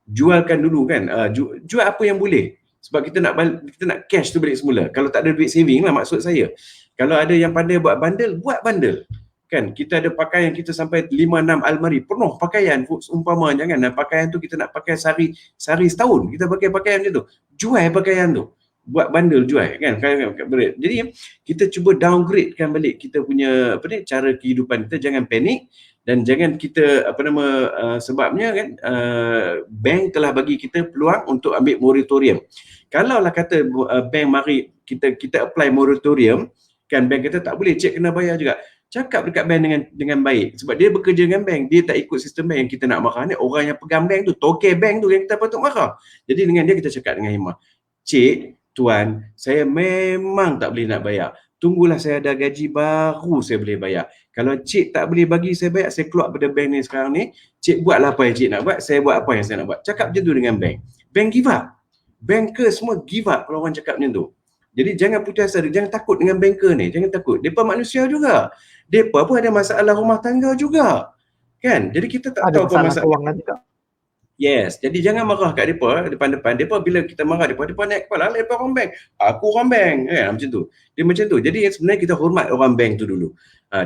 jualkan dulu kan. Jual apa yang boleh. Sebab kita nak cash tu balik semula. Kalau tak ada duit saving lah maksud saya. Kalau ada yang pandai buat bundle. Kan, kita ada pakaian kita sampai 5-6 almari penuh pakaian umpamanya kan, dan pakaian tu kita nak pakai sehari setahun, kita pakai pakaian macam tu, jual pakaian tu, buat bundle jual kan. Jadi kita cuba downgradekan balik kita punya cara kehidupan kita. Jangan panik dan jangan kita sebabnya kan bank telah bagi kita peluang untuk ambil moratorium. Kalaulah kata bank mari kita apply moratorium, kan bank kata tak boleh, cik kena bayar juga. Cakap dekat bank dengan baik, sebab dia bekerja dengan bank, dia tak ikut sistem bank. Yang kita nak marah ni orang yang pegang bank tu, toke bank tu yang kita patut marah. Jadi dengan dia kita cakap dengan hikmah, cik, tuan, saya memang tak boleh nak bayar, tunggulah saya ada gaji baru saya boleh bayar. Kalau cik tak boleh bagi saya bayar, saya keluar pada bank ni sekarang ni, cik buatlah apa yang cik nak buat, saya buat apa yang saya nak buat. Cakap macam tu dengan bank. Bank give up. Banker semua give up kalau orang cakap macam tu. Jadi jangan putus asa, jangan takut dengan banker ni, jangan takut. Depa manusia juga. Depa pun ada masalah rumah tangga juga. Kan? Jadi kita tak tahu apa masalah kewangan juga. Yes, jadi jangan marah kat depa depan-depan. Depa bila kita marah depa naik kepala, depa orang bank. Aku orang bank, kan macam tu. Dia macam tu. Jadi sebenarnya kita hormat orang bank tu dulu.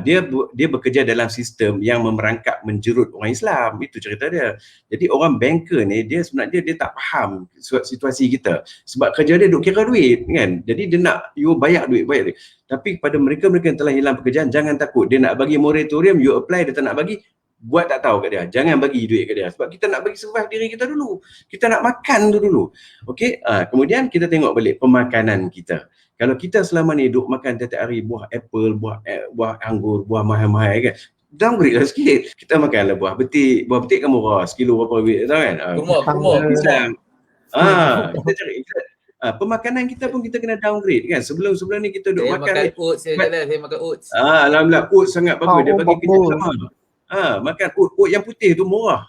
Dia bekerja dalam sistem yang memerangkap menjerut orang Islam. Itu cerita dia. Jadi orang banker ni dia sebenarnya dia tak faham situasi kita. Sebab kerja dia duk kira duit, kan. Jadi dia nak you bayar duit. Tapi pada mereka-mereka yang telah hilang pekerjaan, jangan takut. Dia nak bagi moratorium, you apply, dia tak nak bagi, buat tak tahu kat dia, jangan bagi duit kat dia, sebab kita nak bagi survive diri kita dulu, kita nak makan tu dulu. Okey, kemudian kita tengok balik pemakanan kita. Kalau kita selama ni duk makan tiap hari buah apple, buah anggur, buah mahal-mahal, kan, downgrade lah sikit. Kita makanlah buah betik kan murah, sekilo berapa duit, tahu kan. Kumur. Kita cari pemakanan kita pun kita kena downgrade, kan. Sebelum ni kita duk makan oats, saya makan oats. Alhamdulillah, oats sangat bagus, dia bagi kerja bagus. sama. Makan oat yang putih tu murah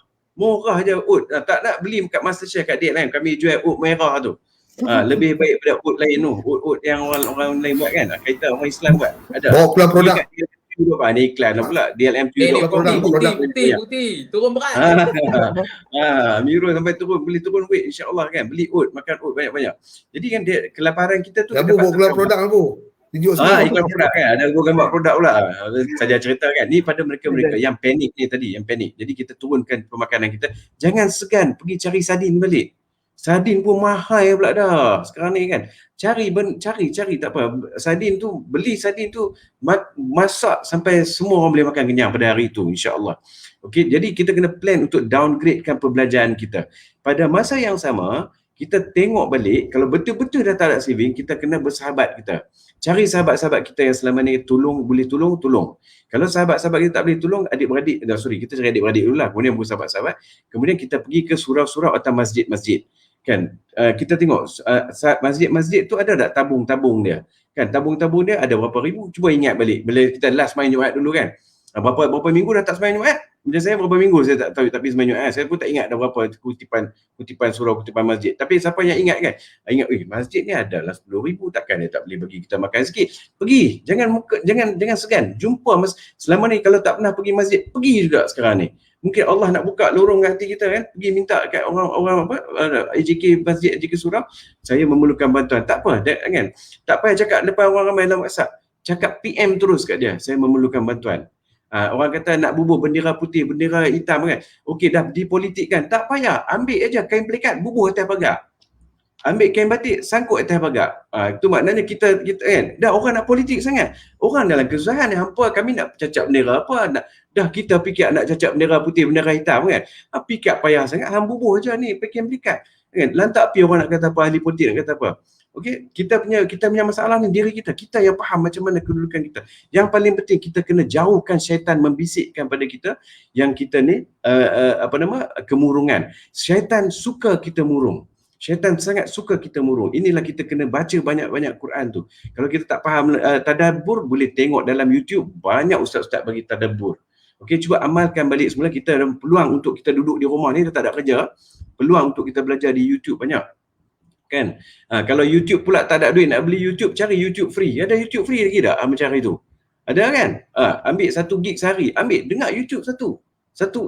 je oat. Tak nak beli kat Masterchef kat Deadline, kami jual oat merah tu. Lebih baik daripada oat lain tu, oat yang orang lain buat, kan, kita orang Islam buat. Ada. Bawa keluar produk. Ni iklan lah pula. DLM putih, turun berat. Miro sampai boleh turun weight, insya-Allah, kan. Beli oat, makan oat banyak-banyak. Jadi kan dia kelaparan kita tu. Abu bawa keluar produk Abu. Tunjuk iklan produk, kan. Ada gambar produk pula. Saja cerita, kan. Ni pada mereka-mereka yang panik ni tadi, yang panik. Jadi kita turunkan pemakanan kita. Jangan segan pergi cari sardin balik. Sardin pun mahal pula dah sekarang ni, kan. Cari tak apa. Beli sardin tu, masak sampai semua orang boleh makan kenyang pada hari tu, insya-Allah. Okey, jadi kita kena plan untuk downgradekan perbelanjaan kita. Pada masa yang sama, kita tengok balik, kalau betul-betul dah tak ada saving, kita kena bersahabat kita. Cari sahabat-sahabat kita yang selama ni boleh tolong. Kalau sahabat-sahabat kita tak boleh tolong, adik-beradik, kita cari adik-beradik dulu lah, kemudian bersahabat-sahabat, kemudian kita pergi ke surau-surau atau masjid-masjid. Kan, kita tengok masjid-masjid tu ada tak tabung-tabung dia, kan. Tabung-tabung dia ada berapa ribu, cuba ingat balik bila kita last main Jumaat dulu, kan. Berapa minggu dah tak sembahyang Jumaat. Macam saya berapa minggu saya tak tahu tapi sembahyang Jumaat. Saya pun tak ingat dah berapa kutipan surau, kutipan masjid. Tapi siapa yang ingat, kan, ingat masjid ni adalah 10,000, takkan dia tak boleh bagi kita makan sikit. Pergi, jangan segan. Jumpa selama ni kalau tak pernah pergi masjid, pergi juga sekarang ni. Mungkin Allah nak buka lorong hati kita, kan. Pergi minta kat orang AJK masjid, AJK surau, saya memerlukan bantuan. Tak apa, kan. Tak payah cakap depan orang ramai dalam WhatsApp. Cakap PM terus kat dia, saya memerlukan bantuan. Orang kata nak bubuh bendera putih, bendera hitam, kan. Okey, dah dipolitikkan, tak payah, ambil aja kain pelikat, bubuh atas pagar. Ambil kain batik, sangkut atas pagar. Itu maknanya kita, kan, dah orang nak politik sangat. Orang dalam kesusahan, hampa kami nak cacat bendera apa, dah kita fikir nak cacat bendera putih, bendera hitam, kan. Pikat payah sangat, bubuh aja ni pakai kain pelikat, kan. Lantak api orang nak kata apa, ahli politik nak kata apa. Okey, kita punya masalah ni diri kita yang faham macam mana kedudukan kita. Yang paling penting kita kena jauhkan syaitan membisikkan pada kita yang kita ni kemurungan. Syaitan suka kita murung. Syaitan sangat suka kita murung. Inilah kita kena baca banyak-banyak Quran tu. Kalau kita tak faham tadabbur, boleh tengok dalam YouTube, banyak ustaz-ustaz bagi tadabbur. Okey, cuba amalkan balik semula. Kita ada peluang untuk kita duduk di rumah ni, dah tak ada kerja, peluang untuk kita belajar di YouTube banyak, kan. Kalau YouTube pula tak ada duit nak beli YouTube, cari YouTube free. Ada YouTube free lagi tak macam hari tu? Ada, kan. Ambil 1 gig sehari, ambil dengar YouTube satu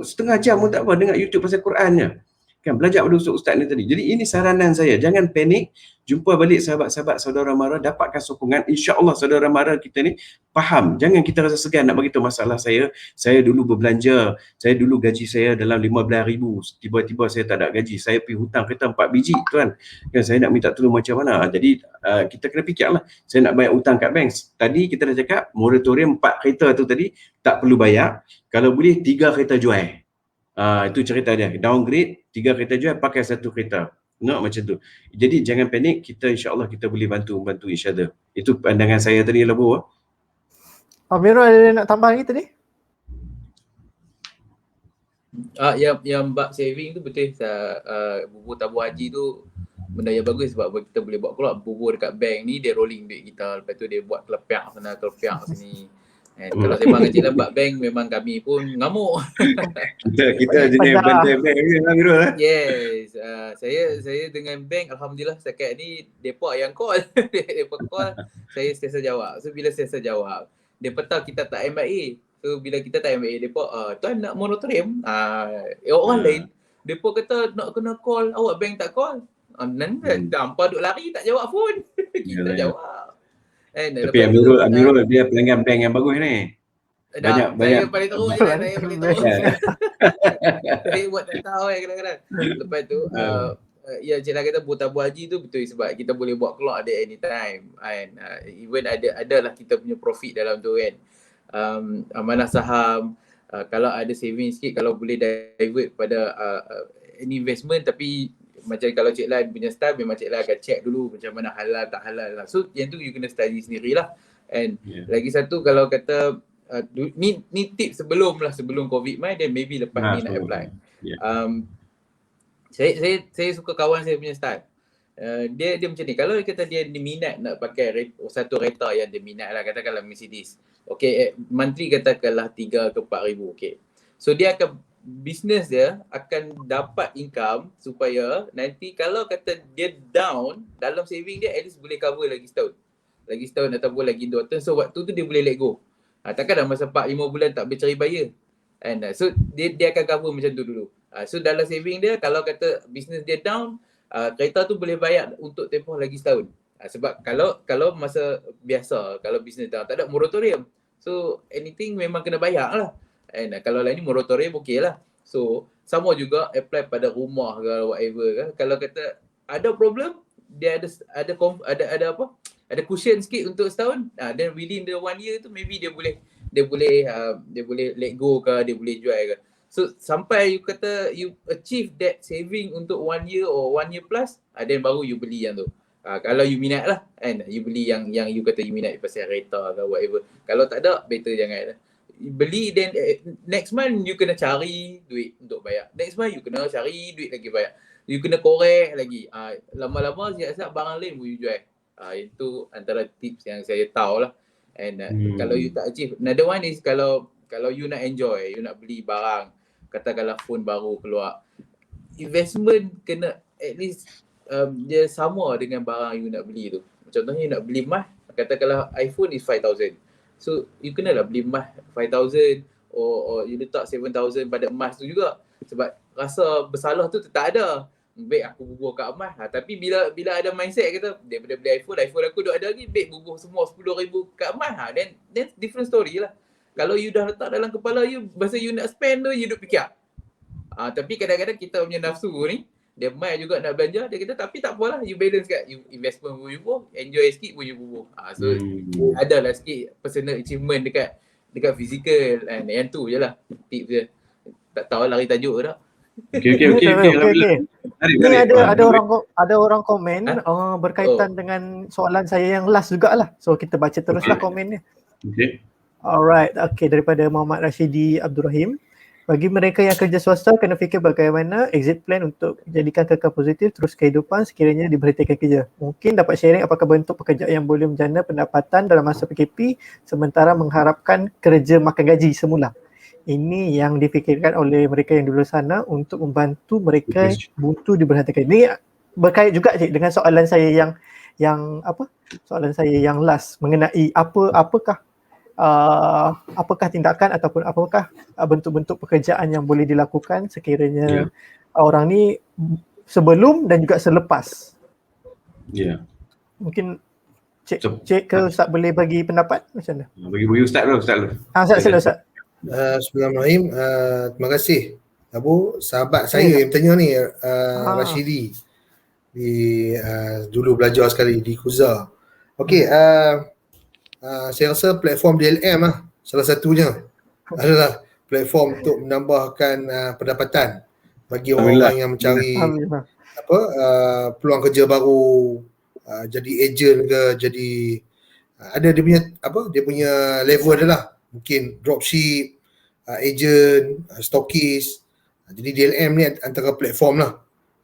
setengah jam pun tak apa, dengar YouTube pasal Qurannya, kan. Belajar pada ustaz ni tadi. Jadi ini saranan saya, jangan panik. Jumpa balik sahabat-sahabat saudara mara, dapatkan sokongan. InsyaAllah saudara mara kita ni faham. Jangan kita rasa segan nak beritahu masalah saya dulu berbelanja, saya dulu gaji saya dalam 15,000, tiba-tiba saya tak ada gaji, saya pergi hutang kereta 4 biji, tuan, kan. Saya nak minta tolong macam mana. Jadi kita kena fikirlah, saya nak bayar hutang kat bank. Tadi kita dah cakap moratorium 4 kereta tu tadi tak perlu bayar. Kalau boleh 3 kereta jual. Itu cerita dia, downgrade, 3 kereta jual, pakai 1 kereta. Not macam tu. Jadi jangan panik, kita insya-Allah kita boleh bantu each other. Itu pandangan saya tadi lah Bu. Amirul ada nak tambah lagi tadi? Yang bab saving tu betul. Bubur tabung haji tu benda yang bagus sebab kita boleh buat keluar bubur dekat bank ni, dia rolling duit kita, lepas tu dia buat kelepiak sana, kelepiak sini. Kalau sembang kecil lah bab bank, memang kami pun ngamuk. Kita jenis benda bank ni lah Mirul lah. Yes, saya dengan bank alhamdulillah setakat ni depa yang call. Depa call, saya sentiasa jawab. So bila sentiasa jawab, depa tahu kita tak MIA. So bila kita tak MIA, depa tuan nak moratorium. Orang lain depa kata nak kena call, awak bank tak call. Tanpa duk lari tak jawab phone. Kita jawab. Tapi Amirul dia pelanggan bank yang bagus ni. Banyak. Saya paling teruk je lah. Saya paling teruk. Saya buat tak tahu kadang-kadang. Lepas tu, ya Cik Lan kata tabung haji tu betul sebab kita boleh buat keluar ada anytime. Even adalah kita punya profit dalam tu kan. Amanah saham, kalau ada saving sikit, kalau boleh divert pada any investment, tapi macam kalau Cik Lan punya style, memang Cik Lan akan check dulu macam mana halal tak halal lah. So yang tu you kena study sendirilah. And lagi satu kalau kata ni tips sebelum COVID main, then maybe lepas ni nak apply. Saya suka kawan saya punya style. Dia macam ni, kalau kata dia minat nak pakai satu kereta yang dia minat lah, katakanlah Mercedes. Okay, monthly katakanlah 3 ke 4 ribu. Okay, so dia akan business dia akan dapat income supaya nanti kalau kata dia down dalam saving dia, at least boleh cover lagi setahun ataupun lagi 2 tahun. So waktu tu dia boleh let go. Takkan dah masa 4-5 bulan tak bercerai bayar. And so dia akan cover macam tu dulu. So dalam saving dia, kalau kata business dia down, kereta tu boleh bayar untuk tempoh lagi setahun. Sebab kalau masa biasa, kalau business down tak ada moratorium, so anything memang kena bayar lah. And kalau lain ni moratorium okey lah. So sama juga apply pada rumah ke whatever kan. Kalau kata ada problem, dia ada cushion sikit untuk setahun. Then within the 1 year tu maybe dia boleh let go ke, dia boleh jual ke. So sampai you kata you achieve that saving untuk 1 year or 1 year plus, then baru you beli yang tu. Kalau you minat lah, and you beli yang you kata you minat pasal kereta ke whatever. Kalau tak ada, better jangan lah. Beli then next month you kena cari duit untuk bayar. Next month you kena cari duit lagi bayar. You kena korek lagi. Lama-lama siap-siap barang lain you jual. Itu antara tips yang saya tahu lah. And kalau you tak achieve, another one is kalau you nak enjoy, you nak beli barang, katakanlah phone baru keluar, investment kena at least dia sama dengan barang you nak beli tu. Contohnya you nak beli emas, katakanlah iPhone is 5,000. So you kenalah beli emas 5,000 or you letak 7,000 pada emas tu juga. Sebab rasa bersalah tu tak ada. Baik aku bubuh kat emas. Tapi bila ada mindset kata daripada beli iPhone aku duk ada lagi, baik bubuh semua 10,000 kat emas. Then different story lah. Kalau you dah letak dalam kepala you, masa you nak spend tu you duk fikir. Tapi kadang-kadang kita punya nafsu ni, dia mai juga nak belanja, dia kata tapi tak apalah, you balance kat, you investment pun you bubuh, enjoy sikit pun you bubuh. So adalah sikit personal achievement dekat fizikal, and yang tu je lah tips dia. Tak tahu lari tajuk tak. Okay. Ni ada orang komen berkaitan dengan soalan saya yang last jugalah. So kita baca teruslah komennya. Okay. Alright, okay, daripada Muhammad Rashidi Abdul Rahim. Bagi mereka yang kerja swasta, kena fikir bagaimana exit plan untuk jadikan kekal positif terus kehidupan sekiranya diberhentikan kerja. Mungkin dapat sharing apakah bentuk pekerja yang boleh menjana pendapatan dalam masa PKP sementara mengharapkan kerja makan gaji semula. Ini yang difikirkan oleh mereka yang di luar sana untuk membantu mereka butuh diberhentikan. Ini berkait juga dengan soalan saya yang last mengenai apakah tindakan ataupun apakah bentuk-bentuk pekerjaan yang boleh dilakukan sekiranya orang ni sebelum dan juga selepas. Mungkin Cik ke Ustaz boleh bagi pendapat macam mana? Bagi Ustaz dulu. Ustaz. Bismillahirrahmanirrahim. Terima kasih Abu, sahabat saya yang bertanya ni, Rashidi. Dulu belajar sekali di Kuza. Okey, saya rasa platform DLM lah salah satunya adalah platform untuk menambahkan pendapatan bagi orang-orang yang mencari peluang kerja baru, jadi ejen ke, jadi ada dia punya dia punya level dia lah. Mungkin dropship, ejen, stockist. Jadi DLM ni antara platform lah.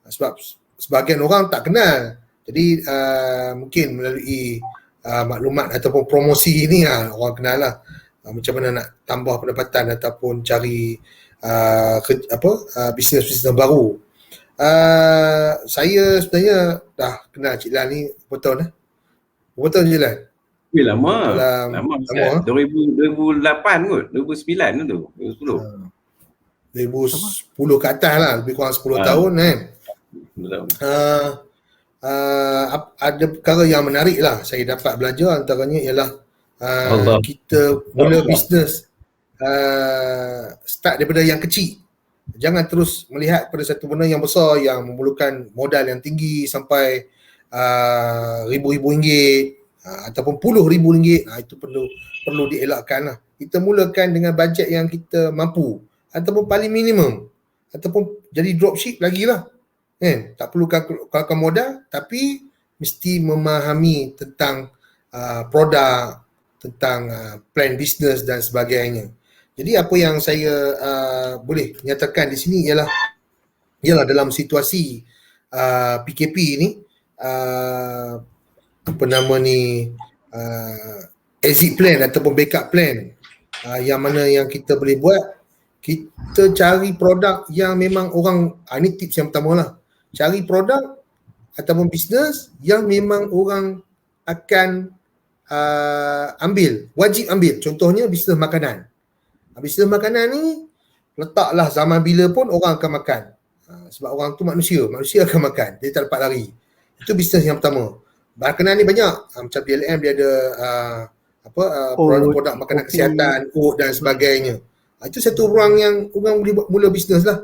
Sebab sebahagian orang tak kenal. Jadi mungkin melalui maklumat ataupun promosi ni orang kenal lah. Macam mana nak tambah pendapatan ataupun cari bisnes-bisnes baru. Saya sebenarnya dah kenal Cik Lan ni berapa tahun berapa tahun Cik Lan? Lama. Lama. 2008 kot, 2009 tu, 2010. 2010 ke atas lah, lebih kurang 10 tahun kan. Ada perkara yang menarik lah saya dapat belajar, antaranya ialah kita mula bisnes start daripada yang kecil. Jangan terus melihat pada satu benda yang besar yang memerlukan modal yang tinggi sampai ribu-ribu ringgit ataupun puluh ribu ringgit. Itu perlu dielakkan lah. Kita mulakan dengan bajet yang kita mampu ataupun paling minimum, ataupun jadi dropship lagi lah kan. Tak perlu kalkulkan modal, tapi mesti memahami tentang produk, tentang plan bisnes dan sebagainya. Jadi apa yang saya boleh nyatakan di sini ialah dalam situasi PKP ni, exit plan ataupun backup plan yang mana yang kita boleh buat, kita cari produk yang memang orang, ini tips yang pertama lah, cari produk ataupun bisnes yang memang orang akan wajib ambil. Contohnya bisnes makanan. Bisnes makanan ni letaklah zaman bila pun orang akan makan. Sebab orang tu manusia akan makan, dia tak dapat lari. Itu bisnes yang pertama. Makanan ni banyak, macam DLM dia ada produk makanan kesihatan, oat dan sebagainya. Itu satu ruang yang orang boleh mula bisnes lah.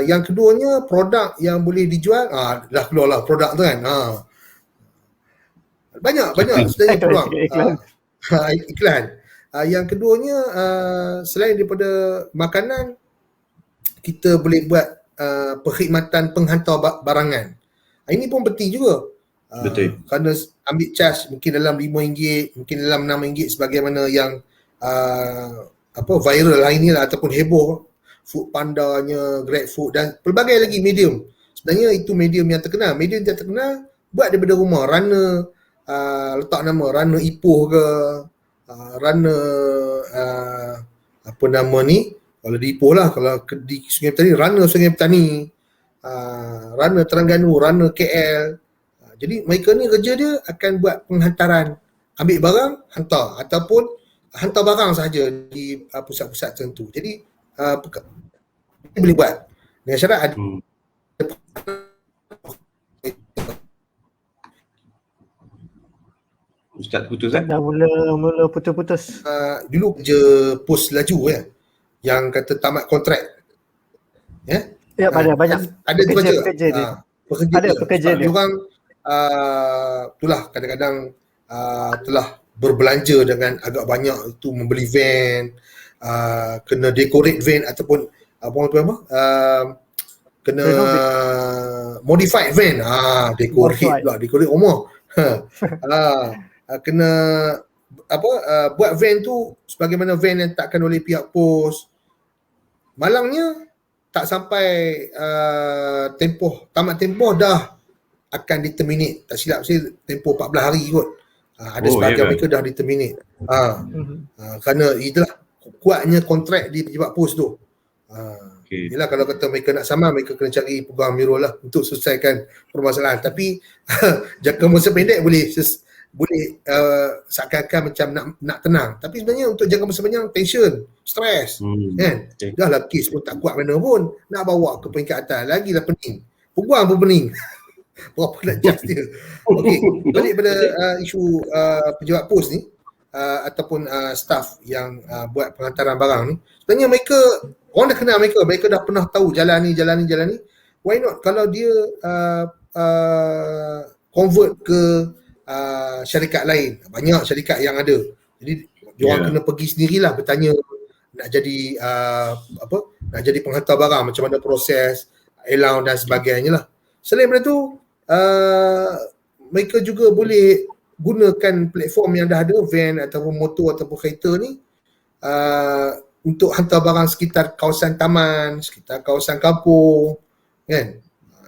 Yang keduanya, produk yang boleh dijual, dah keluarlah produk tu kan. Banyak sebenarnya peluang. Iklan. Yang keduanya, selain daripada makanan, kita boleh buat perkhidmatan penghantar barangan. Ini pun penting juga. Betul. Kerana ambil charge mungkin dalam RM5, mungkin dalam RM6 sebagaimana yang viral hari ni lah, ataupun heboh, Foodpanda-nya, GrabFood dan pelbagai lagi medium. Sebenarnya itu medium yang terkenal. Medium yang terkenal buat daripada rumah. Runner, letak nama Runner Ipoh ke, Runner kalau di Ipoh lah, kalau di Sungai Petani, Runner Sungai Petani, Runner Terengganu, Runner KL. Jadi mereka ni kerja dia akan buat penghantaran, ambil barang, hantar, ataupun hantar barang sahaja di pusat-pusat tertentu. Jadi boleh buat dengan syarat ada Ustaz putus kan? Dah mula putus-putus. Dulu kerja pos laju yang kata tamat kontrak. Ya, banyak. Ada pekerja dia. Pekerja dia. Diorang itulah kadang-kadang telah berbelanja dengan agak banyak, itu membeli van, kena decorate van ataupun kena modified van, decorate rumah. Kena buat van tu sebagaimana van yang takkan oleh pihak pos. Malangnya tak sampai tamat tempoh dah akan diterminate. Tak silap saya tempoh 14 hari kot. Ada sebahagian mereka dah diterminate. Kerana itulah kuatnya kontrak di pejabat pos tu. Yelah, kalau kata mereka nak saman, mereka kena cari peguam Amirul lah untuk selesaikan permasalahan. Tapi jangka masa pendek boleh seakan-akan macam nak tenang. Tapi sebenarnya untuk jangka masa panjang, tension, stres, kan? Dah lah kes pun tak kuat mana pun, nak bawa ke peringkat atas, lagilah pening. Peguam pun pening. Berapa nak just dia. Balik pada isu pejabat pos ni, ataupun staff yang buat penghantaran barang ni, sebenarnya mereka, orang dah kenal mereka dah pernah tahu jalan ni. Why not kalau dia convert ke syarikat lain? Banyak syarikat yang ada. Jadi diorang kena pergi sendirilah bertanya nak jadi nak jadi penghantar barang, macam mana proses, allowance dan sebagainya lah. Selain daripada tu, mereka juga boleh gunakan platform yang dah ada, van ataupun motor ataupun kereta ni untuk hantar barang sekitar kawasan taman, sekitar kawasan kampung, kan.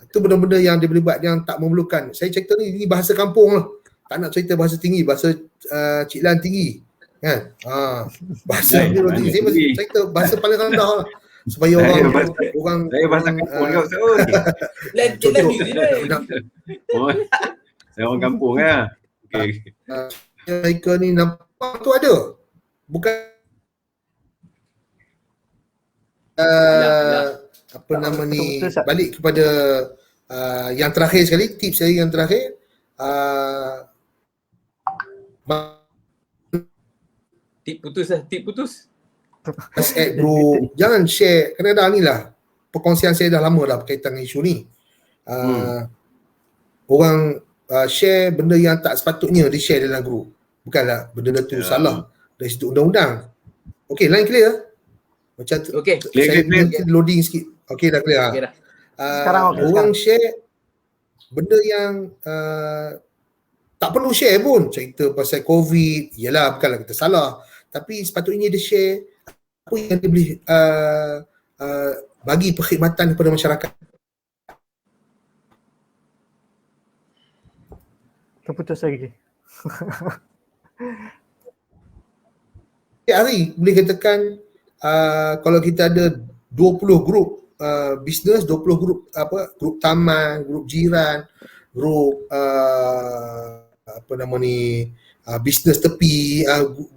Itu benda-benda yang dia boleh buat yang tak memerlukan. Saya cerita ni bahasa kampung lah. Tak nak cerita bahasa tinggi, bahasa Cik Lan tinggi. Kan? Bahasa tinggi. Saya cerita bahasa paling rendah lah. Supaya orang saya bahasa kampung juga Ustaz. Cik Lan New Zealand. Saya orang kampung lah. Okey. Mereka ni nampak tu ada. Bukan apa nama ni, balik kepada yang terakhir sekali, tips saya yang terakhir, Tip putus. WhatsApp group, jangan share. Kadang-kadang ni lah perkongsian saya dah lama dah berkaitan dengan isu ni. Orang share benda yang tak sepatutnya di share dalam group. Bukanlah benda tu salah dari situ undang-undang. Okey, line clear? Macam tu. Okey. Saya loading sikit. Okey, dah clear. Okey dah. Sekarang okey, Orang share benda yang tak perlu share pun. Cerita pasal COVID, yelah bukanlah kita salah. Tapi sepatutnya dia share apa yang dia boleh bagi perkhidmatan kepada masyarakat. Terputus lagi. Setiap hari boleh katakan kalau kita ada 20 grup bisnes, 20 grup grup taman, grup jiran, grup bisnes tepi,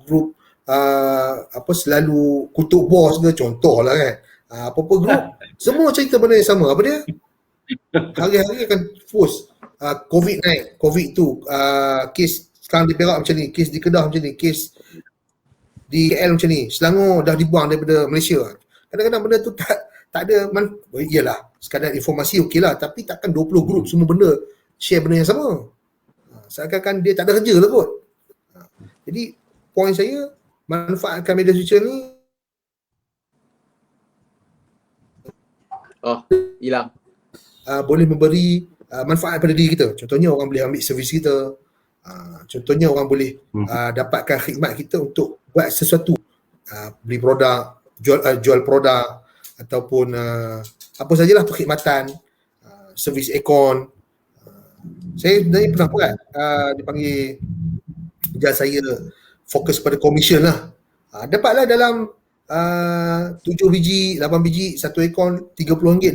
grup selalu kutuk bos ke, contoh lah kan. Apa-apa grup, semua cerita benda yang sama. Apa dia? Hari-hari akan post COVID naik, COVID tu, kes sekarang di Perak macam ni, kes di Kedah macam ni, kes di KL macam ni, Selangor dah dibuang daripada Malaysia. Kadang-kadang benda tu tak ada iyalah sekadar informasi okey lah, tapi takkan 20 grup semua benda share benda yang sama. Seakan-akan dia tak ada kerja lah kot. Jadi poin saya, manfaatkan media sosial ni. Hilang. Boleh memberi manfaat pada diri kita. Contohnya orang boleh ambil servis kita. Contohnya orang boleh dapatkan khidmat kita untuk buat sesuatu, beli produk, jual produk ataupun apa sajalah perkhidmatan, servis aircon. Saya sebenarnya pernah buat, dipanggil kerja saya fokus pada komisen lah. Dapatlah dalam 7 biji, 8 biji, satu aircon RM30,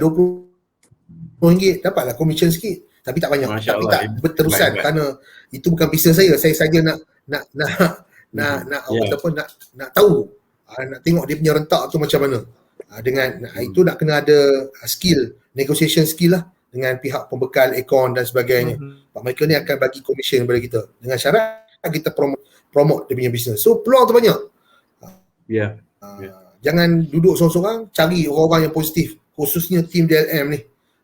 RM20, dapatlah komisen sikit. Tapi tak banyak, tapi tak berterusan kerana itu bukan bisnes saya. Saya saja nak nak tahu, nak tengok dia punya rentak tu macam mana. Dengan itu nak kena ada skill, negotiation skill lah dengan pihak pembekal aircon dan sebagainya. Mereka ni akan bagi komisen kepada kita dengan syarat kita promote dia punya bisnes. So peluang tu banyak. Jangan duduk sorang-sorang, cari orang-orang yang positif, khususnya tim DLM ni.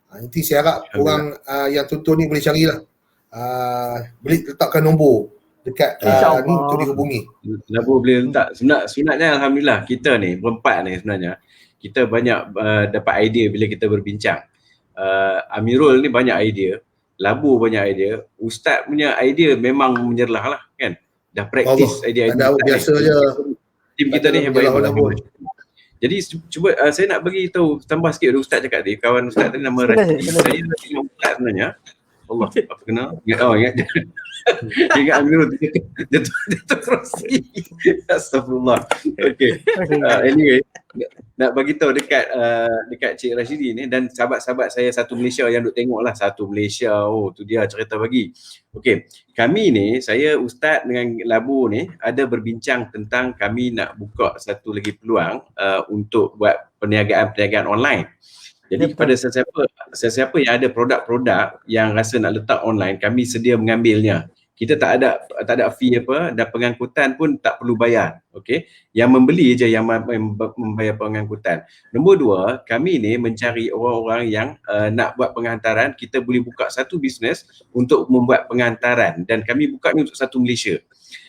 Nanti saya harap orang yang tonton ni boleh carilah, boleh letakkan nombor dekat ni untuk dihubungi. Labu boleh letak. Sebenarnya alhamdulillah kita ni berempat ni sebenarnya kita banyak dapat idea bila kita berbincang. Amirul ni banyak idea, Labu banyak idea, Ustaz punya idea memang menyerlah lah kan. Dah praktis idea-idea. Biasa je. Tim kita ni hebat. Jadi cuba saya nak bagi tahu, tambah sikit dulu Ustaz cakap tadi, kawan Ustaz tadi nama Rashidi. Saya nak tengok Ustaz sebenarnya. Allah, apa kena? Ingat. Ingat Amirul dia terkerusi. Astagfirullah. Okay. Anyway, nak bagi tahu dekat Cik Rashidi ni dan sahabat-sahabat saya satu Malaysia yang duk tengok lah, satu Malaysia. Oh, tu dia cerita bagi. Okay. Kami ni, saya Ustaz dengan Labu ni ada berbincang tentang kami nak buka satu lagi peluang untuk buat perniagaan online. Jadi kepada sesiapa yang ada produk-produk yang rasa nak letak online, kami sedia mengambilnya. Kita tak ada fee apa, dan pengangkutan pun tak perlu bayar. Okey. Yang membeli je yang membayar pengangkutan. Nombor 2, kami ni mencari orang-orang yang nak buat penghantaran. Kita boleh buka satu bisnes untuk membuat penghantaran dan kami buka ni untuk satu Malaysia.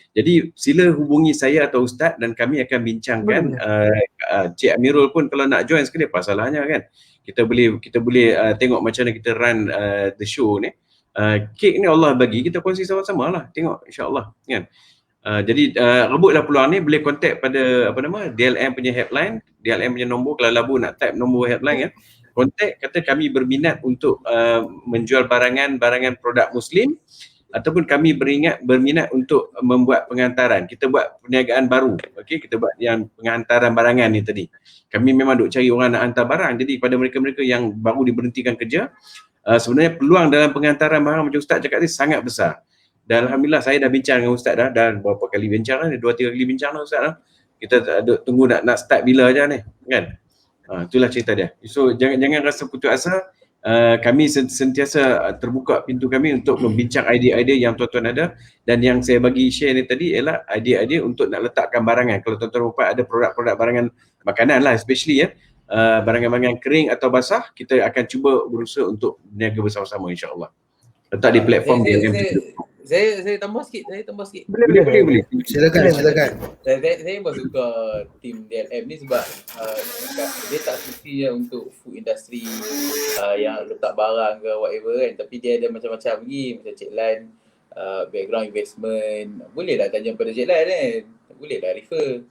Jadi sila hubungi saya atau Ustaz dan kami akan bincangkan. Cik Amirul pun kalau nak join sekali, apa salahnya kan? Kita boleh tengok macam mana kita run the show ni. Kek ni Allah bagi, kita kongsi sama-sama lah, tengok insya-Allah kan. Jadi rebutlah peluang ni, boleh kontak pada DLM punya headline, DLM punya nombor. Kalau Labu nak type nombor headline kontak, kata kami berminat untuk menjual barangan produk Muslim, ataupun kami berminat untuk membuat pengantaran. Kita buat perniagaan baru. Okey, kita buat yang pengantaran barangan ni tadi. Kami memang duk cari orang nak hantar barang. Jadi pada mereka-mereka yang baru diberhentikan kerja, sebenarnya peluang dalam pengantaran barang macam Ustaz cakap ni sangat besar. Dan Alhamdulillah saya dah bincang dengan Ustaz dah, dan berapa kali bincang dah, 2-3 kali bincang dah Ustaz dah. Kita tunggu nak start bila aja ni kan. Itulah cerita dia. So jangan rasa putus asa. Kami sentiasa terbuka pintu kami untuk membincang idea-idea yang tuan-tuan ada, dan yang saya bagi share ni tadi ialah idea-idea untuk nak letakkan barangan. Kalau tuan-tuan dapat ada produk-produk barangan makanan lah, especially barangan-barangan kering atau basah, kita akan cuba berusaha untuk berniaga bersama-sama insya-Allah. Letak di platform saya tambah sikit. Boleh. Silakan. Saya pun suka tim DLM ni sebab dia tak suci untuk food industry yang letak barang ke whatever kan, tapi dia ada macam-macam lagi, macam Cik Lan background investment. Boleh lah tanya pada Cik Lan kan, boleh lah refer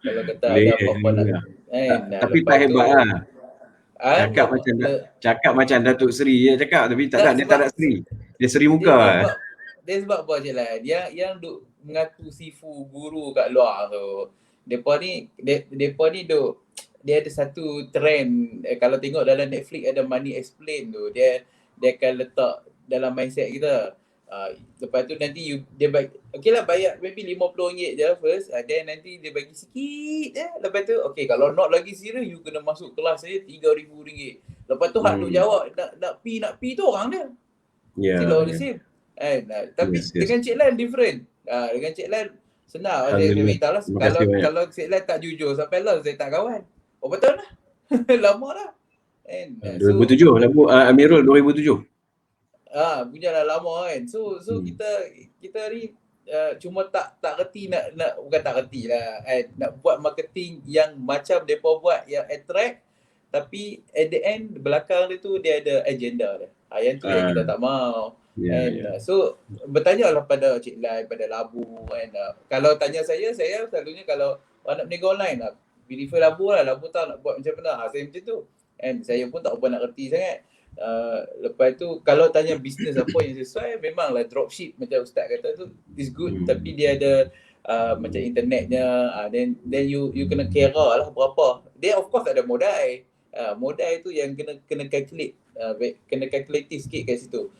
kalau kata ada apa-apa nak kan. Tapi tak hebat lah. Cakap macam Datuk Seri je cakap, tapi dia tak ada Seri. Dia Seri muka. Dia sebab apa je lah, yang duk mengaku sifu guru kat luar tu, depa ni duk, dia ada satu trend, kalau tengok dalam Netflix ada Money Explain tu, dia akan letak dalam mindset kita. Lepas tu nanti dia bagi, okay lah bayar maybe RM50 je first, then nanti dia bagi sikit lepas tu okay, kalau not lagi serius you kena masuk kelas saya RM3,000. Lepas tu hak duk jawab nak pi tu orang dia. Sila the same. Tapi dengan Cik Lan different. Dengan Cik Lan senang. Dia beritahu lah, kalau Cik Lan tak jujur sampai lah saya tak kawan. Betul lah. Lama lah. 2007 Amirul 2007. Punya dah lama kan. So kita ni cuma tak reti nak bukan tak reti lah, nak buat marketing yang macam depa buat yang attract, tapi at the end belakang dia tu dia ada agenda dia. Yang tu yang kita tak mau. So bertanyalah pada Cik Lai, pada Labu kan. Kalau tanya saya selalunya kalau nak berniaga online lah, prefer Labu lah. Labu tahu nak buat macam mana. Saya macam tu. Saya pun tak apa nak reti sangat. Lepas tu kalau tanya bisnes apa yang sesuai, memanglah dropship macam Ustaz kata tu is good, tapi dia ada macam internetnya, then you kena kira lah berapa. Dia of course ada modal. Modal tu yang kena calculate, kena calculative sikit kat situ.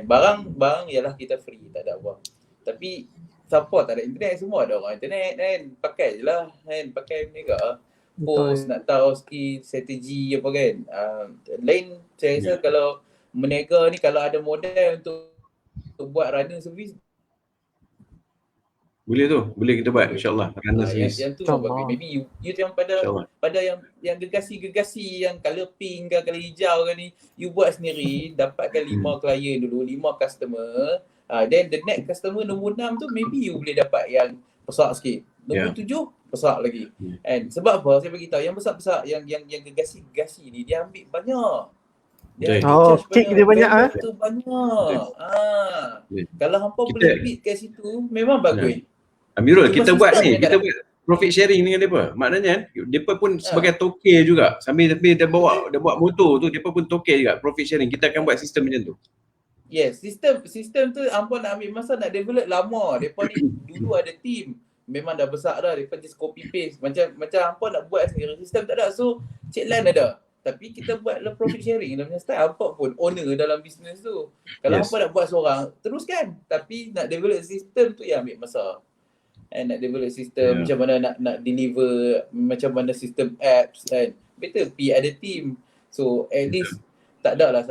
Barang ialah kita free, tak ada apa. Tapi siapa tak ada internet, semua ada orang internet kan. Pakai je lah kan, pakai mega post, nak tahu skill, strategi apa kan. Lain saya rasa kalau berniaga ni, kalau ada modal untuk buat runner service, boleh kita buat insya-Allah runner service. Yang tu bagi maybe you yang pada yang gegasi yang color pink ke color hijau ke ni, you buat sendiri, dapatkan 5 klien dulu, 5 customer. Then the next customer nombor 6 tu maybe you boleh dapat yang besar sikit. Nombor 7 besar lagi. Sebab apa? Saya bagi tahu yang besar-besar yang gegasi ni dia ambil banyak. Kick dia banyak tu banyak. Kalau hampa boleh beat kat situ memang bagus. Amirul, kita buat profit sharing dengan depa. Maknanya depa pun sebagai toke juga. Sambil dia buat motor tu, depa pun toke juga, profit sharing. Kita akan buat sistem macam tu. Yes, sistem tu hampa nak ambil masa nak develop lama. Depa ni dulu ada team. Memang dah besar dah, depa just copy paste. Macam hampa nak buat sendiri, sistem tak ada. So Cik Lan ada. Tapi kita buatlah profit sharing dalam style. Hampa pun owner dalam bisnes tu. Kalau hampa nak buat seorang, teruskan. Tapi nak develop sistem tu yang ambil masa. Nak develop sistem, macam mana nak deliver, macam mana sistem apps kan. Better ada team. So at least tak ada lah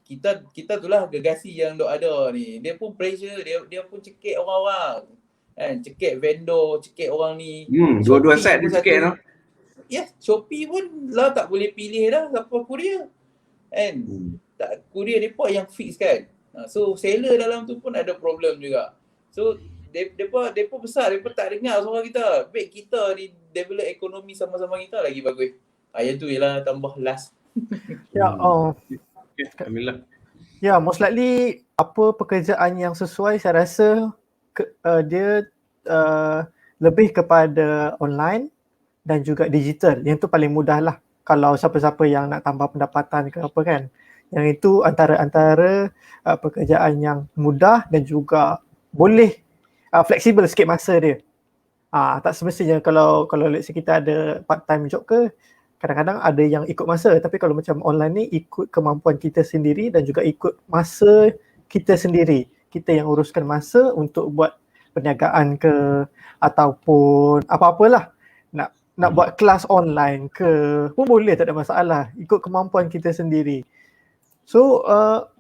kita tu lah gegasi yang dok ada ni. Dia pun pressure, dia pun cekik orang-orang. Kan, cekik vendor, cekik orang ni. Dua-dua side dia cekik tau. Yes, Shopee pun lah tak boleh pilih dah siapa courier. Kan? Tak, courier depa yang fix kan. So seller dalam tu pun ada problem juga. So Depa besar, depa tak dengar suara kita. Baik kita ni develop ekonomi sama-sama kita lagi bagus. Yang tu ialah tambah last. Ya, Okay, Alhamdulillah. ya, most likely apa pekerjaan yang sesuai saya rasa dia lebih kepada online dan juga digital. Yang tu paling mudah lah kalau siapa-siapa yang nak tambah pendapatan ke apa kan. Yang itu antara pekerjaan yang mudah dan juga boleh fleksibel sikit masa dia. Tak semestinya kalau let's say kita ada part time job ke, kadang-kadang ada yang ikut masa, tapi kalau macam online ni ikut kemampuan kita sendiri dan juga ikut masa kita sendiri. Kita yang uruskan masa untuk buat perniagaan ke ataupun apa-apalah. Nak buat kelas online ke pun boleh, tak ada masalah, ikut kemampuan kita sendiri. So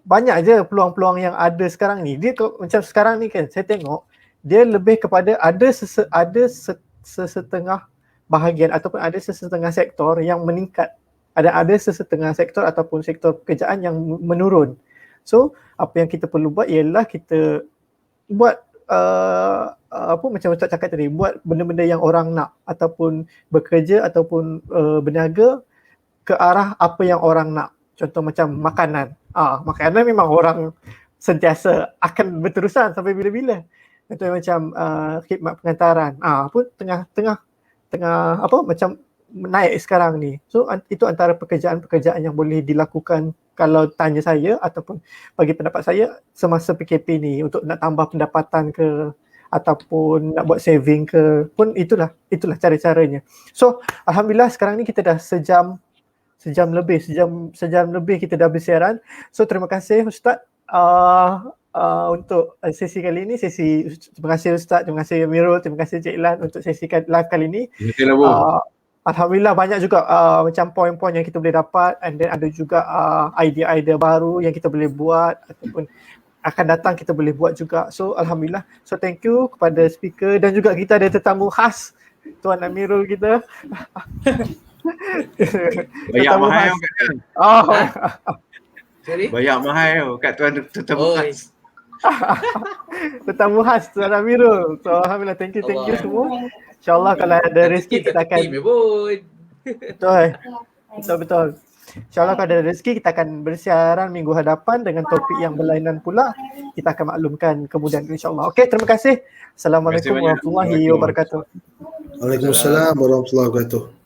banyak je peluang-peluang yang ada sekarang ni. Dia macam sekarang ni kan saya tengok dia lebih kepada ada sesetengah bahagian ataupun ada sesetengah sektor yang meningkat. Ada sesetengah sektor ataupun sektor pekerjaan yang menurun. So apa yang kita perlu buat ialah kita buat macam Ustaz cakap tadi, buat benda-benda yang orang nak ataupun bekerja ataupun berniaga ke arah apa yang orang nak. Contoh macam makanan. Makanan memang orang sentiasa akan berterusan sampai bila-bila. Contoh macam khidmat pengantaran. Pun tengah macam naik sekarang ni. So itu antara pekerjaan-pekerjaan yang boleh dilakukan kalau tanya saya ataupun bagi pendapat saya semasa PKP ni untuk nak tambah pendapatan ke ataupun nak buat saving ke pun itulah cara-caranya. So alhamdulillah sekarang ni kita dah sejam lebih kita dah bersiaran. So terima kasih Ustaz untuk sesi kali ini. Terima kasih Ustaz, terima kasih Amirul, terima kasih Cik Lan untuk sesi live kali ini. Alhamdulillah banyak juga macam poin-poin yang kita boleh dapat, and then ada juga idea-idea baru yang kita boleh buat ataupun akan datang kita boleh buat juga. So alhamdulillah. So thank you kepada speaker dan juga kita ada tetamu khas Tuan Amirul kita. Banyak mahal kat dia. Sorry? Banyak mahal kat tuan tetamu khas. Tetamu khas Tuan Amirul. So alhamdulillah, thank you semua. InsyaAllah kalau ada rezeki kita akan betul. InsyaAllah kalau ada rezeki kita akan bersiaran minggu hadapan dengan topik yang berlainan pula. Kita akan maklumkan kemudian insyaAllah. Okey, terima kasih. Assalamualaikum warahmatullahi wabarakatuh. Waalaikumsalam warahmatullahi wabarakatuh.